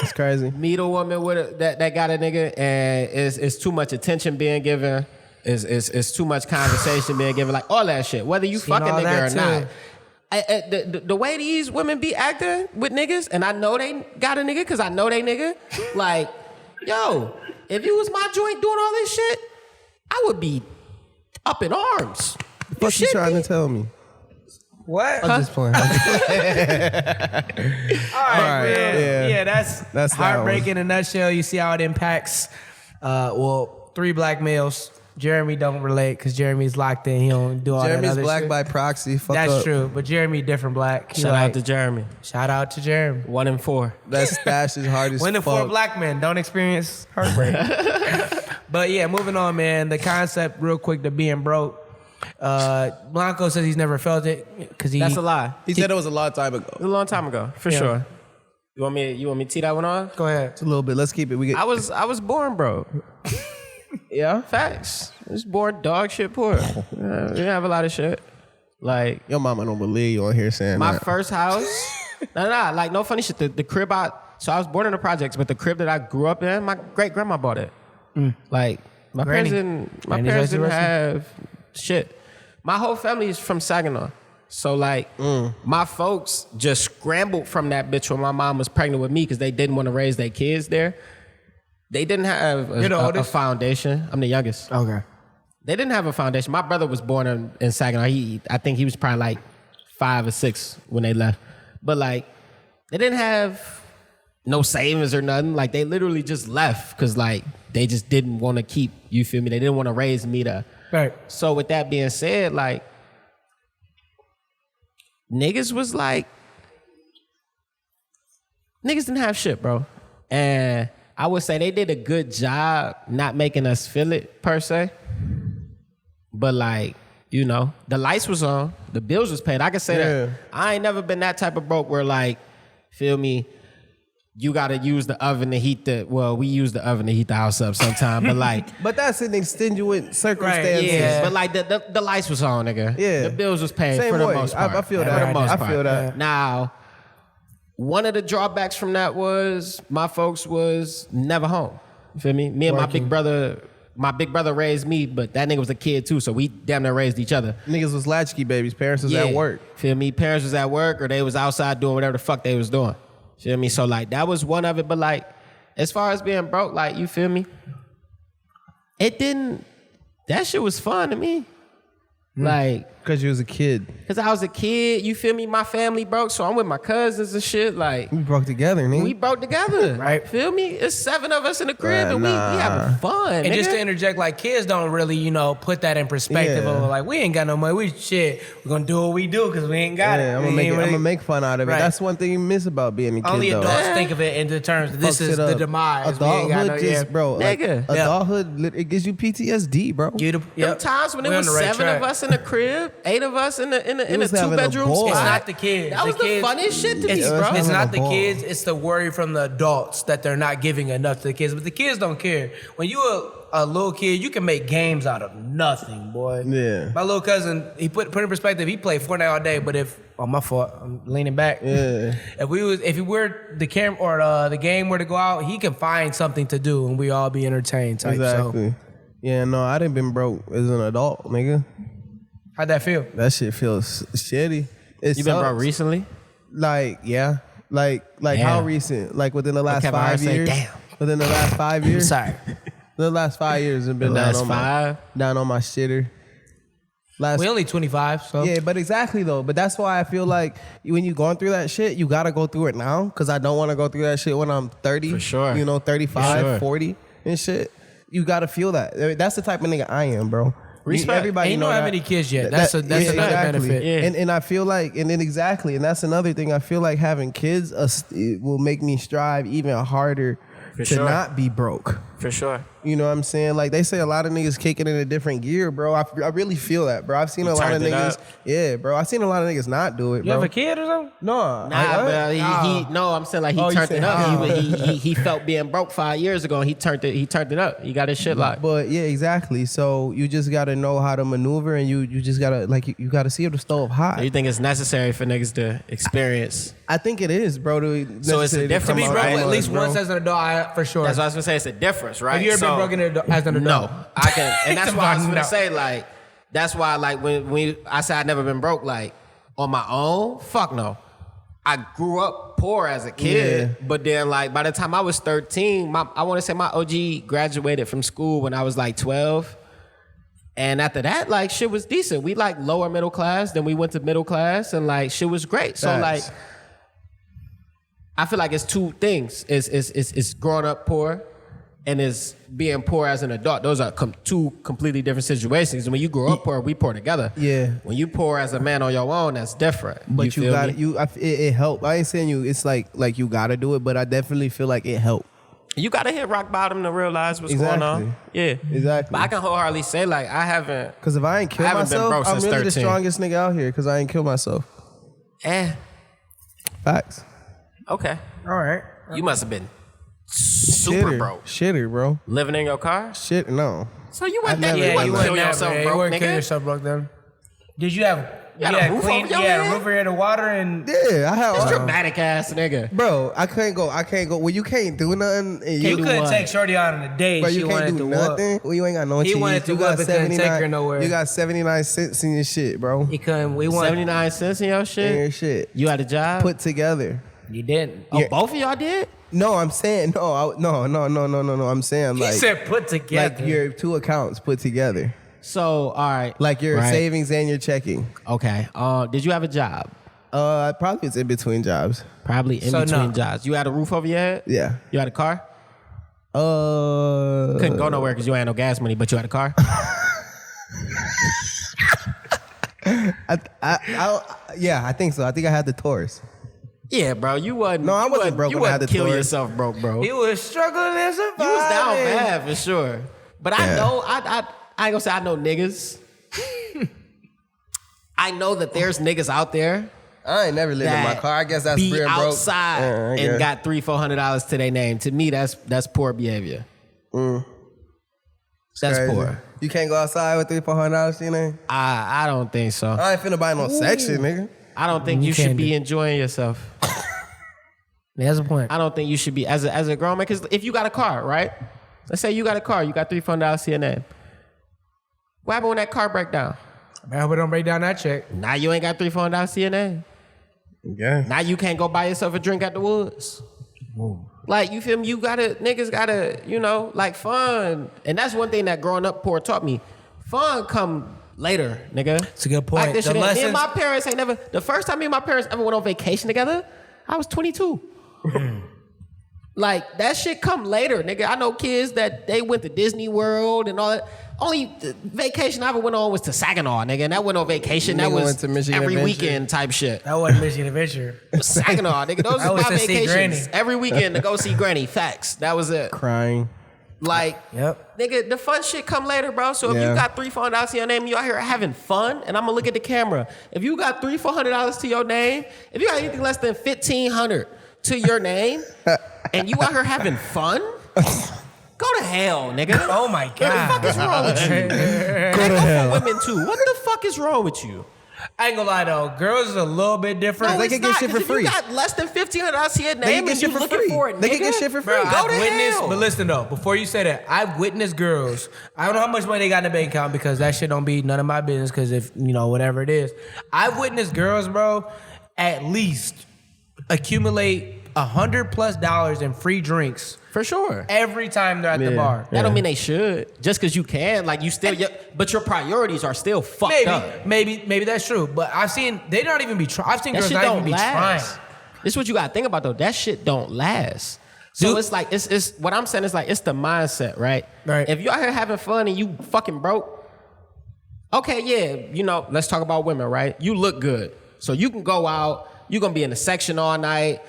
It's crazy. meet a woman with that got a nigga and it's too much attention being given. It's too much conversation being given. Like all that shit. Whether you fucking all nigga or that, not. The way these women be acting with niggas, and I know they got a nigga because I know they nigga. Like, yo, if you was my joint doing all this shit, I would be up in arms. What you trying to tell me? what? I'm just playing. All right, man. Yeah, that's that Heartbreak one. in a nutshell. You see how it impacts, 3 black males. Jeremy don't relate because Jeremy's locked in. He don't do all Jeremy's that other black shit. by proxy. Fuck That's up. true, but Jeremy different black. He Shout like- out to Jeremy. Shout out to Jeremy. 1 in 4. That stash is hard as When the 4 fuck. black men don't experience heartbreak. But yeah, moving on, man. The concept, real quick, to being broke. Blanco says he's never felt it because he. That's a lie. He said it was a long time ago. It was a long time ago, for Yeah. sure. You want me to tee that one on? Go ahead. It's a little bit. Let's keep it. We get. I was born broke. Yeah. Facts. I was born dog shit poor. We didn't have a lot of shit. Like Your mama don't believe you on here saying my that. first house. Like no funny shit. The crib so I was born in the projects, but the crib that I grew up in, my great grandma bought it. Like my Granny. parents didn't. My Granny's parents didn't resurrection. have shit. My whole family is from Saginaw. So like my folks just scrambled from that bitch when my mom was pregnant with me because they didn't want to raise their kids there. They didn't have You're the a oldest? foundation. I'm the youngest. Okay. They didn't have a foundation. My brother was born in Saginaw. I think he was probably like 5 or 6 when they left. But like, they didn't have no savings or nothing. Like they literally just left because like they just didn't want to keep, you feel me? They didn't want to raise me to. Right. So with that being said, like, niggas was like, niggas didn't have shit, bro. And I would say they did a good job not making us feel it per se. But like, you know, the lights was on, the bills was paid. I can say that. I ain't never been that type of broke where like, feel me, you gotta use the oven to heat we use the oven to heat the house up sometime, but like, But that's an extenuate circumstance. yeah. but like the lights was on, nigga. Yeah. The bills was paid Same for the way. most part. I feel For that. the most I part. feel that. Now, one of the drawbacks from that was my folks was never home. You feel me? Me and my big brother raised me, but that nigga was a kid too, so we damn near raised each other. Niggas was latchkey babies. Parents was at work. Feel me? Parents was at work or they was outside doing whatever the fuck they was doing. Feel me? So like that was one of it, but like as far as being broke, like you feel me? That shit was fun to me. Like, Because you was a kid. because I was a kid, you feel me? My family broke, so I'm with my cousins and shit. Like, We broke together, nigga. we broke together. Right. Feel me? It's 7 of us in the crib and we having fun. And nigga. just to interject, like kids don't really, put that in perspective Yeah. of like we ain't got no money. We're gonna do what we do because we ain't got it. I'm gonna We ain't really- make fun out of it. Right. That's one thing you miss about being a kid. Only though. adults think of it in the terms that this Fucks is it the up. demise. We ain't got Adulthood no- just, yeah. bro. Like, Nigga. adulthood, it gives you PTSD, bro. Yep. Them times when it We was on the right 7 of track. us in the crib, 8 of us in a was having a 2-bedroom ball. spot. It's not the kids. That was the kids, funniest shit to me, it's, bro. It's having not a the ball. kids. It's the worry from the adults that they're not giving enough to the kids. But the kids don't care. When you a little kid, you can make games out of nothing, boy. Yeah. My little cousin, he put in perspective. He played Fortnite all day. But my fault, I'm leaning back. Yeah. If he were the camera or the game were to go out, he can find something to do and we all be entertained. Type. Exactly. So, Yeah, no, I didn't been broke as an adult, nigga. how'd that feel? That shit feels shitty. It You been sucks. broke recently? Like, yeah. Like how Damn. recent? Like within the last Okay, but I 5 say, years? damn. Within the last 5 years? Sorry. The last 5 years have been The down last on 5? down on my shitter. We only 25, so Yeah, but exactly though. But that's why I feel like when you going through that shit, you gotta go through it now. Cause I don't want to go through that shit when I'm 30. For sure. 35, For sure. 40 and shit. You gotta feel that. That's the type of nigga I am, bro. Respect. Everybody And you know don't have that. any kids yet. That's another benefit. Yeah. And I feel like, and then exactly, and that's another thing. I feel like having kids it will make me strive even harder to sure. not be broke. For sure. You know what I'm saying? Like they say a lot of niggas kicking in a different gear, bro. I really feel that, bro. I've seen a lot of turned it niggas. up. Yeah, bro. I've seen a lot of niggas not do it, You bro. have a kid or something? No, Nah, but no, I'm saying like he Oh, you turned said it up. how? He felt being broke 5 years ago and he turned it up. He got his shit locked. But yeah, exactly. So you just gotta know how to maneuver, and you just gotta you gotta see if the stove hot. You think it's necessary for niggas to experience? I think it is, bro. So it's a difference, To be Come broke on, at right? least bro. once as an adult, for sure. That's what I was gonna say. It's a difference, right? Have you ever been broke as an adult? No, I can, and that's why I was No. gonna say like, that's why like when I said I never been broke like on my own. Fuck no. I grew up poor as a kid, but then like by the time I was 13, I want to say my OG graduated from school when I was like 12. And after that, like shit was decent. We like lower middle class, then we went to middle class, and like shit was great. So like, Facts. I feel like it's two things: it's growing up poor, and is being poor as an adult. Those are two completely different situations. And when you grow up poor, we poor together. Yeah. When you poor as a man on your own, that's different. But you feel got me? it helped. I ain't saying you. It's like you gotta do it, but I definitely feel like it helped. You gotta hit rock bottom to realize what's going on. Exactly. Yeah, Exactly. But I can wholeheartedly say like I haven't. Cause if I ain't kill I haven't been myself, broke I'm since really the 13. strongest nigga out here. Cause I ain't kill myself. Facts. Okay. All right. You must have been super broke. Shitter, bro. Living in your car. Shit, no. So you I went there. never- You Yeah, wouldn't weren't kill never, yourself you broke, weren't killing nigga. yourself broke then. Did you have had a roof clean? over your Yeah, head? roof over your head, water, and Yeah, I have. Dramatic ass nigga. Bro, I can't go. Well, you can't do nothing. And you you, couldn't what? take Shorty out on a date. bro, She you wanted can't do to whoop. nothing. Well, you ain't got no He cheese. wanted to you got whoop and couldn't take her nowhere. You got 79 cents in your shit, bro. He couldn't. We wanted. 79 cents in your In shit. your shit. You had a job. Put together. You didn't. Oh, both of y'all did. No, I'm saying no. No. I'm saying He like said put together. like your two accounts put together, So all right. like your Right. savings and your checking. Okay. Did you have a job? Probably it's in between jobs. Probably in So, between no. jobs. You had a roof over your head? Yeah. You had a car? Uh, Couldn't go nowhere because you had no gas money, but you had a car? yeah, I think so. I think I had the Taurus. Yeah, bro. You wasn't. No, I you wasn't broke You when I wouldn't had the kill Taurus. yourself broke, bro. He was struggling and surviving. You was down bad for sure. But I know, I ain't gonna say I know niggas. I know that there's niggas out there I ain't never lived in my that car. I guess that's be being broke. outside I guess. and got $300-$400 to their name. To me, that's poor behavior. That's Crazy. poor. You can't go outside with $300-$400 to your name? I don't think so. I ain't finna buy no section, nigga. I don't think You you should can't be do- enjoying yourself. That's a point. I don't think you should be as a grown man. Because if you got a car, right? Let's say you got a car, you got $300 to your name. What happened when that car break down? I hope it don't break down that check. Now you ain't got $300 to your name. Yeah. Now you can't go buy yourself a drink at the woods. Like, you feel me? Niggas gotta, like fun. And that's one thing that growing up poor taught me. Fun come later, nigga. It's a good point. Like this The shit. Me lessons- and my parents ain't never. The first time me and my parents ever went on vacation together, I was 22. Like that shit come later, nigga. I know kids that they went to Disney World and all that. Only vacation I ever went on was to Saginaw, nigga, and that went on vacation. That Nigga was went to Michigan every Adventure. weekend type shit. That wasn't Michigan Adventure. Saginaw, nigga. Those That are was my to see vacations. Granny. Every weekend to go see Granny. Facts. That was it. Crying. Like, Yep. nigga, the fun shit come later, bro. So if Yeah. you got $300 to your name, you out here having fun, and I'm gonna look at the camera. If you got $400 to your name, if you got anything less than $1,500 to your name, and you out here having fun, go to hell, nigga. Oh my What the God. fuck is wrong with you? Go to hell. For women too. What the fuck is wrong with you? I ain't gonna lie though, girls is a little bit different. they it's can get not, shit for 'cause if free. You got less than $1,500 to your They name, can get and shit you for looking free. for it, They can nigga. get shit for free. Bro, Go I've to witnessed, hell. but listen though, before you say that, I've witnessed girls. I don't know how much money they got in the bank account because that shit don't be none of my business. Because if you know whatever it is, I've witnessed girls, bro, at least accumulate $100+ in free drinks For sure. every time they're at the Yeah. bar. That don't mean they should. Just because you can, like you still, but your priorities are still fucked up. Maybe that's true. But I've seen they don't even be trying. I've seen That girls shit not even don't be last. trying. This is what you gotta think about though. That shit don't last. So Dude. it's like it's what I'm saying is like it's the mindset, right? Right. If you out here having fun and you fucking broke, okay, yeah, you know, let's talk about women, right? You look good, so you can go out. You're gonna be in the section all night.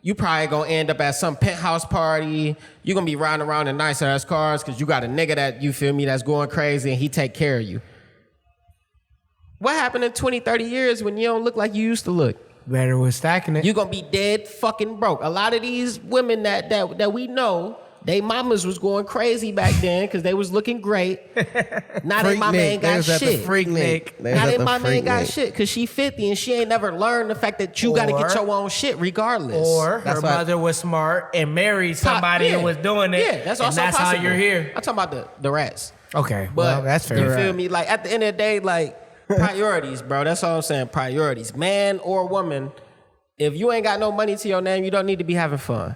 You probably gonna end up at some penthouse party. You're gonna be riding around in nice ass cars because you got a nigga that, you feel me, that's going crazy and he take care of you. What happened in 20, 30 years when you don't look like you used to look? Better with stacking it. You're gonna be dead fucking broke. A lot of these women that we know, they mamas was going crazy back then because they was looking great. Now they Freak mama Nick. ain't They got was at the shit. Freak Nick. They was Now at they the mama Freak ain't got Nick. shit because she 50 and she ain't never learned the fact that you gotta get Or- your own shit regardless. Or That's her why- mother was smart and married somebody Yeah. and was doing it. Yeah, that's and also that's possible. how you're here. I'm talking about the rats. Okay, But well, that's fair. you feel me? Like at the end of the day, like priorities, bro. That's all I'm saying. Priorities, man or woman. If you ain't got no money to your name, you don't need to be having fun.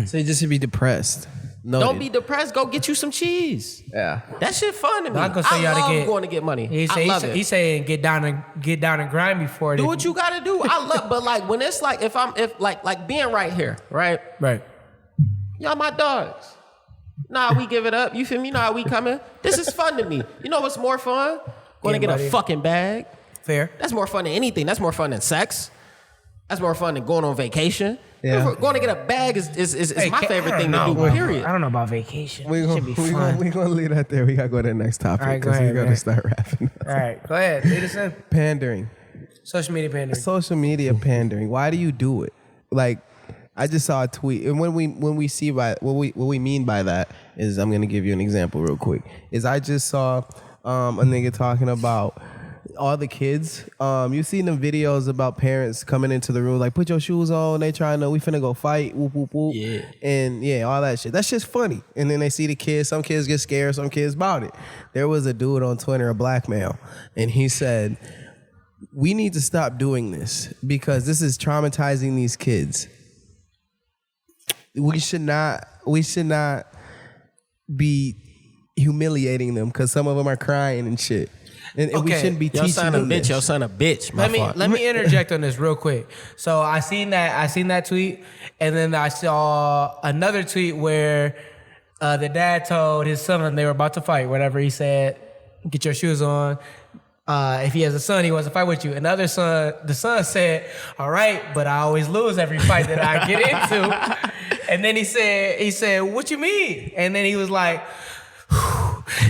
So you just should be depressed. No. Don't be depressed. Go get you some cheese. Yeah. That shit fun to me. Blanco say I you oughta love get- going to get money. He I love it. He's saying get down and grind before Do what you gotta do. I love, but like when it's like if being right here, right? Right. Y'all my dogs. Nah, we give it up. You feel me? Nah, we coming. This is fun to me. You know what's more fun? Going to Yeah, get buddy. a fucking bag. Fair. That's more fun than anything. That's more fun than sex. That's more fun than going on vacation. Yeah. Going to get a bag is my favorite thing to do, bro. period. I don't know about vacation. We're Should be fun. gonna leave that there. We gotta go to the next topic All right, go because we ahead, gotta man. start wrapping up. All right, go ahead. Lead us in. Pandering. Social media pandering. Social media pandering. Why do you do it? Like, I just saw a tweet, and what we mean by that is, I'm gonna give you an example real quick. Is I just saw a nigga talking about all the kids. You seen them videos about parents coming into the room like, put your shoes on. They trying to, we finna go fight. Whoop whoop whoop. Yeah. And yeah, all that shit. That's just funny. And then they see the kids. Some kids get scared. Some kids about it. There was a dude on Twitter, a black male, and he said, we need to stop doing this because this is traumatizing these kids. We should not be humiliating them because some of them are crying and shit. And we Okay. shouldn't be Your teaching son a them bitch. this. Your son a bitch. My fault. Let me interject on this real quick. So I seen that tweet, and then I saw another tweet where the dad told his son they were about to fight. Whatever he said, get your shoes on. If he has a son, he wants to fight with you. Another son, the son said, "All right, but I always lose every fight that I get into." And then he said, "What you mean?" And then he was like,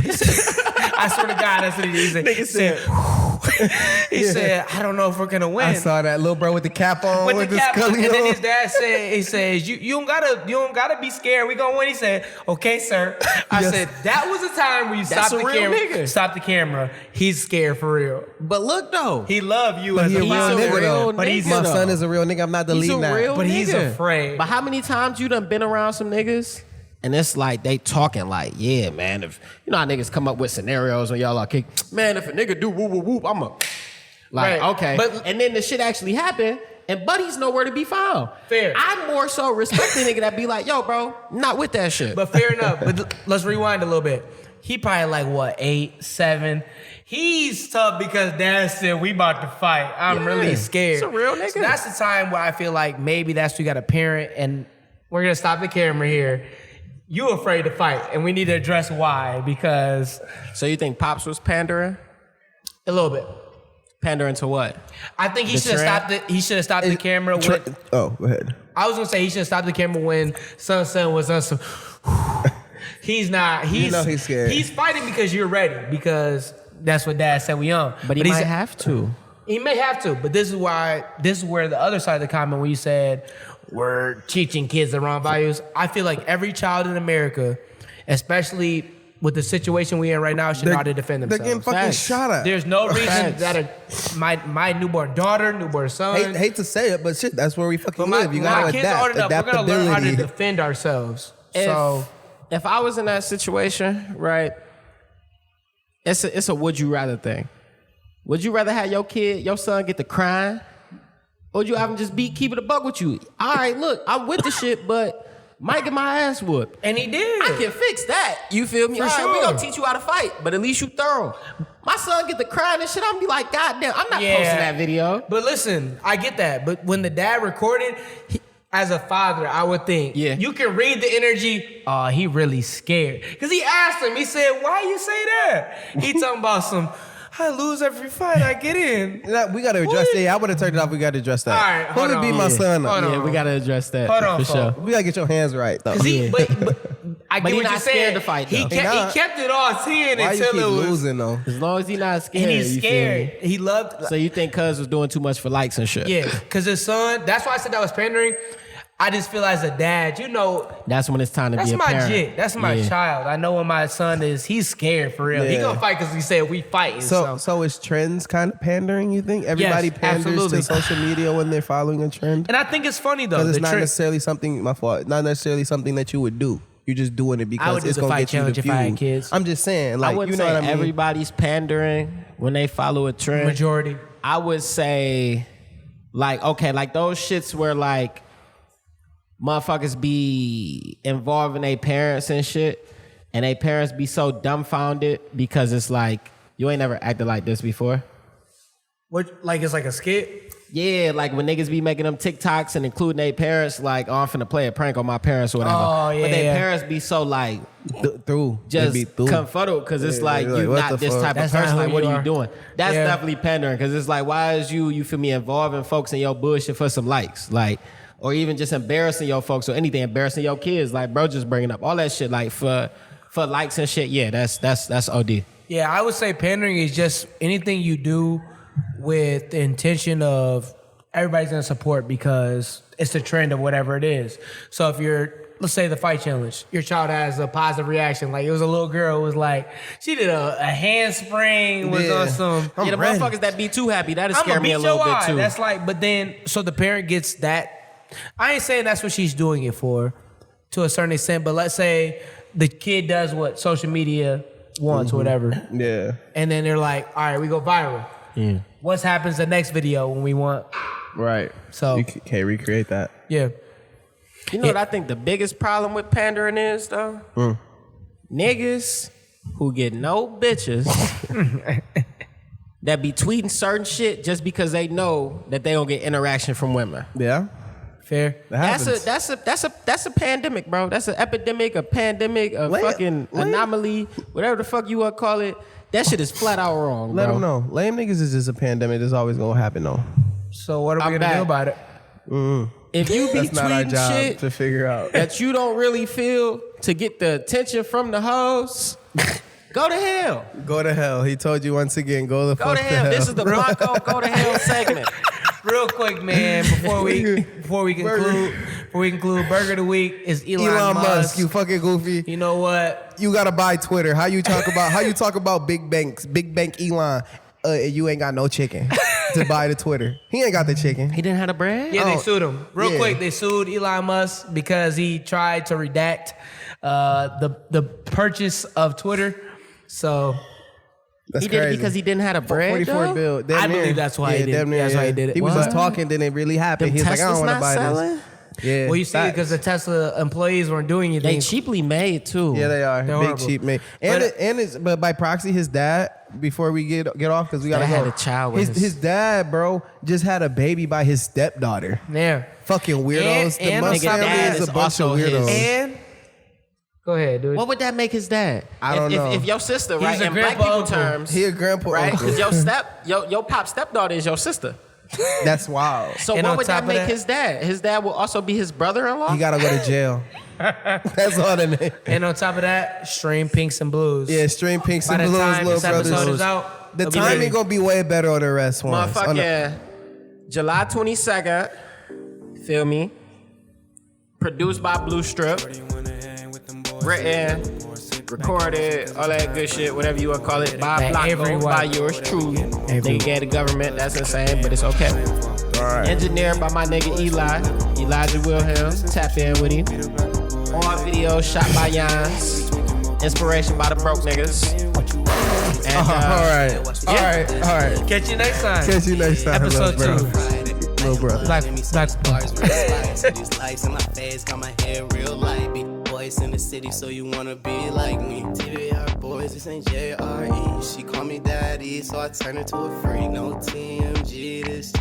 he said, I swear to God, that's what he said. He said, "I don't know if we're gonna win." I saw that little bro with the cap on with, With the the cap, scully and then on. his dad said, "He says you don't gotta be scared. We gonna win." He said, "Okay, sir." I Yes. said that was the time when you That's stopped a the real camera. nigga. Stop the camera. He's scared for real. But look though, He love you But as he a a real father, nigga though. but he's My though. son is a real nigga. I'm not he's a deleting that. real But he's nigga. afraid. But how many times you done been around some niggas and it's like they talking like, yeah, man, if you know how niggas come up with scenarios when y'all like, man, if a nigga do whoop whoop whoop, I'm a like, Right. okay. But- and then the shit actually happened and Buddy's nowhere to be found. Fair. I more so respect the nigga that be like, yo, bro, not with that shit. But fair enough. But let's rewind a little bit. He probably like what 8, 7. He's tough because dad said we about to fight. I'm really scared. He's a real nigga. So that's the time where I feel like maybe that's where you got a parent and we're gonna stop the camera here. You afraid to fight, and we need to address why, because So you think Pops was pandering? a little bit. Pandering to what? I think he The should have trend? stopped it. He should have stopped the camera when Oh, go ahead. I was gonna say he should have stopped the camera when Son was on some. He's not. He's he's scared. He's fighting because you're ready. Because that's what Dad said we on. But he he's- might have to. He may have to, but this is where the other side of the comment when you said we're teaching kids the wrong values. I feel like every child in America, especially with the situation we're in right now, should know how to defend They're getting themselves. fucking Facts. shot at. There's no reason Facts. that my newborn daughter, newborn son, hate to say it, but shit, that's where we fucking but live. You gotta my kids are old adapt. enough. We're gonna learn how to Adaptability. defend ourselves. If, So if I was in that situation, right, it's a would you rather thing. Would you rather have your son get the crying? Or would you have him just keep it a buck with you? All right, look, I'm with the shit, but might get my ass whooped. and he did. I can fix that. You feel me? For All right, we sure. gonna teach you how to fight, but at least you thorough. My son get the crying and shit, I'm gonna be like, God damn, I'm not posting that video. But listen, I get that. But when the dad recorded, as a father, I would think, you can read the energy. Oh, he really scared. Because he asked him, he said, why you say that? He talking about some, I lose every fight I get in. We gotta address that. Yeah, I would have turned it off. We gotta address that. All right, Who hold would beat on. my son up? Hold on. Yeah, we gotta address that. Hold on, for sure. folks. We gotta get your hands right though. But I But get he what not you're scared saying. to fight, He though. kept, He not. he kept it all 10 Why you until keep it was. losing though? As long as he not scared. And he's you feel me? scared. He loved. So you think Cuz was doing too much for likes and shit? Yeah, because his son, that's why I said that was pandering. I just feel as a dad, That's when it's time to that's be a my parent. jit. That's my Yeah. child. I know when my son is, he's scared for real. He Yeah. gonna fight because he said we fighting. So is trends kind of pandering? You think everybody panders absolutely. to social media when they're following a trend? And I think it's funny though. Because it's the not trend- necessarily something. My fault. Not necessarily something that you would do. You're just doing it I would because do it's the gonna fight get you the challenge if I had views. kids. I'm just saying, I like, wouldn't you know say what I mean? everybody's pandering when they follow a trend. majority. I would say, like, okay, like those shits where like motherfuckers be involving their parents and shit, and their parents be so dumbfounded because it's like, you ain't never acted like this before. What, like it's like a skit? Yeah, like when niggas be making them TikToks and including their parents, like, oh, I'm finna play a prank on my parents or whatever. Oh, yeah, but their yeah. parents be so like, Through. They just be through. confuddled because it's Yeah, like they're like, you what not the this fuck? type That's of person. not who Like, what you are are. you doing? That's Yeah. definitely pandering because it's like, why is you feel me, involving folks in your bullshit for some likes, like, or even just embarrassing your folks or anything, embarrassing your kids, like, bro, just bringing up all that shit, like for likes and shit. Yeah, that's OD. Yeah, I would say pandering is just anything you do with the intention of everybody's gonna support because it's the trend of whatever it is. So if let's say the fight challenge, your child has a positive reaction. Like it was a little girl who was like, she did a handspring, was Yeah. on some. I'm Yeah, the ready. motherfuckers that be too happy, that'll I'ma scare me beat a little your bit eye. too. That's like, but then so the parent gets that. I ain't saying that's what she's doing it for, to a certain extent. But let's say the kid does what social media wants, or whatever, Yeah. and then they're like, all right, we go viral. What happens the next video when we want? Right. So- you can't recreate that. Yeah. You know what I think the biggest problem with pandering is, though? Niggas who get no bitches that be tweeting certain shit just because they know that they don't get interaction from women. Yeah. Fair. That happens. That's a pandemic, bro. That's an epidemic, a pandemic, a fucking anomaly, whatever the fuck you want to call it. That shit is flat out wrong, Let bro. them know. Lame niggas is just a pandemic. That's always gonna happen though. So what are I'm we gonna back. do about it? If you be That's not our tweeting job shit to figure out. that you don't really feel to get the attention from the hoes, go to hell. Go to hell. He told you once again. Go the Go fuck to hell. This is the Blanco go to hell segment. Real quick, man, before we conclude, Burger of the Week is Elon Musk. You fucking goofy. You know what? You gotta buy Twitter. How you talk about big banks, big bank Elon? You ain't got no chicken to buy the Twitter. He ain't got the chicken. He didn't have a bread? Yeah, they Oh, sued him. Real yeah. quick, they sued Elon Musk because he tried to redact the purchase of Twitter. So That's He did it crazy. because he didn't have a bread, 44 though? bill. Damn I near. believe that's why he did it. damn near, That's why he did it. He was just What? talking, then it really happened. Them He's like, I Teslas don't want to not buy selling? this. Yeah, Well, you see, facts. because the Tesla employees weren't doing anything. They cheaply made too. Yeah, they are They're big horrible. cheap mate. But by proxy, his dad. Before we get off, because we gotta Dad go. had a child with his dad, bro, just had a baby by his stepdaughter. Yeah. Fucking weirdos. And the Musk nigga, family dad is is a bunch of also his- weirdos. And go ahead, dude. What would that make his dad? I don't know. If your sister, He's right, a in black grandpa people uncle. terms, He a grandpa right? uncle. Because your pop stepdaughter is your sister. That's wild. So And what on would top that of make that- his dad? His dad will also be his brother-in-law. He gotta go to jail. That's all the name. And on top of that, stream Pinks and Blues. Yeah, Stream Pinks By and the Blues, time little this episode brothers. is out, The it'll be timing ready. gonna be way better on the rest ones. On the- Motherfucking July 22nd. Feel me? Produced by Blue Strip. Written, recorded, all that good shit, whatever you want to call it. By By Blanco, everyone. by yours truly. Everyone. Nigga gave the government, that's insane, but it's okay. All right. Engineered by my nigga Eli, Elijah Wilhelm. Tap in with him. All videos shot by Jans. Inspiration by the broke niggas. And, All right. All right. Catch you next time. Catch you next time, Episode little 2. bro. Little brother. Black. These lights in my face, got my hair real light. Big boys in the city, so you wanna be like me. TVR boys, this ain't JRE. She call me daddy, so I turn her to a freak. No TMG, this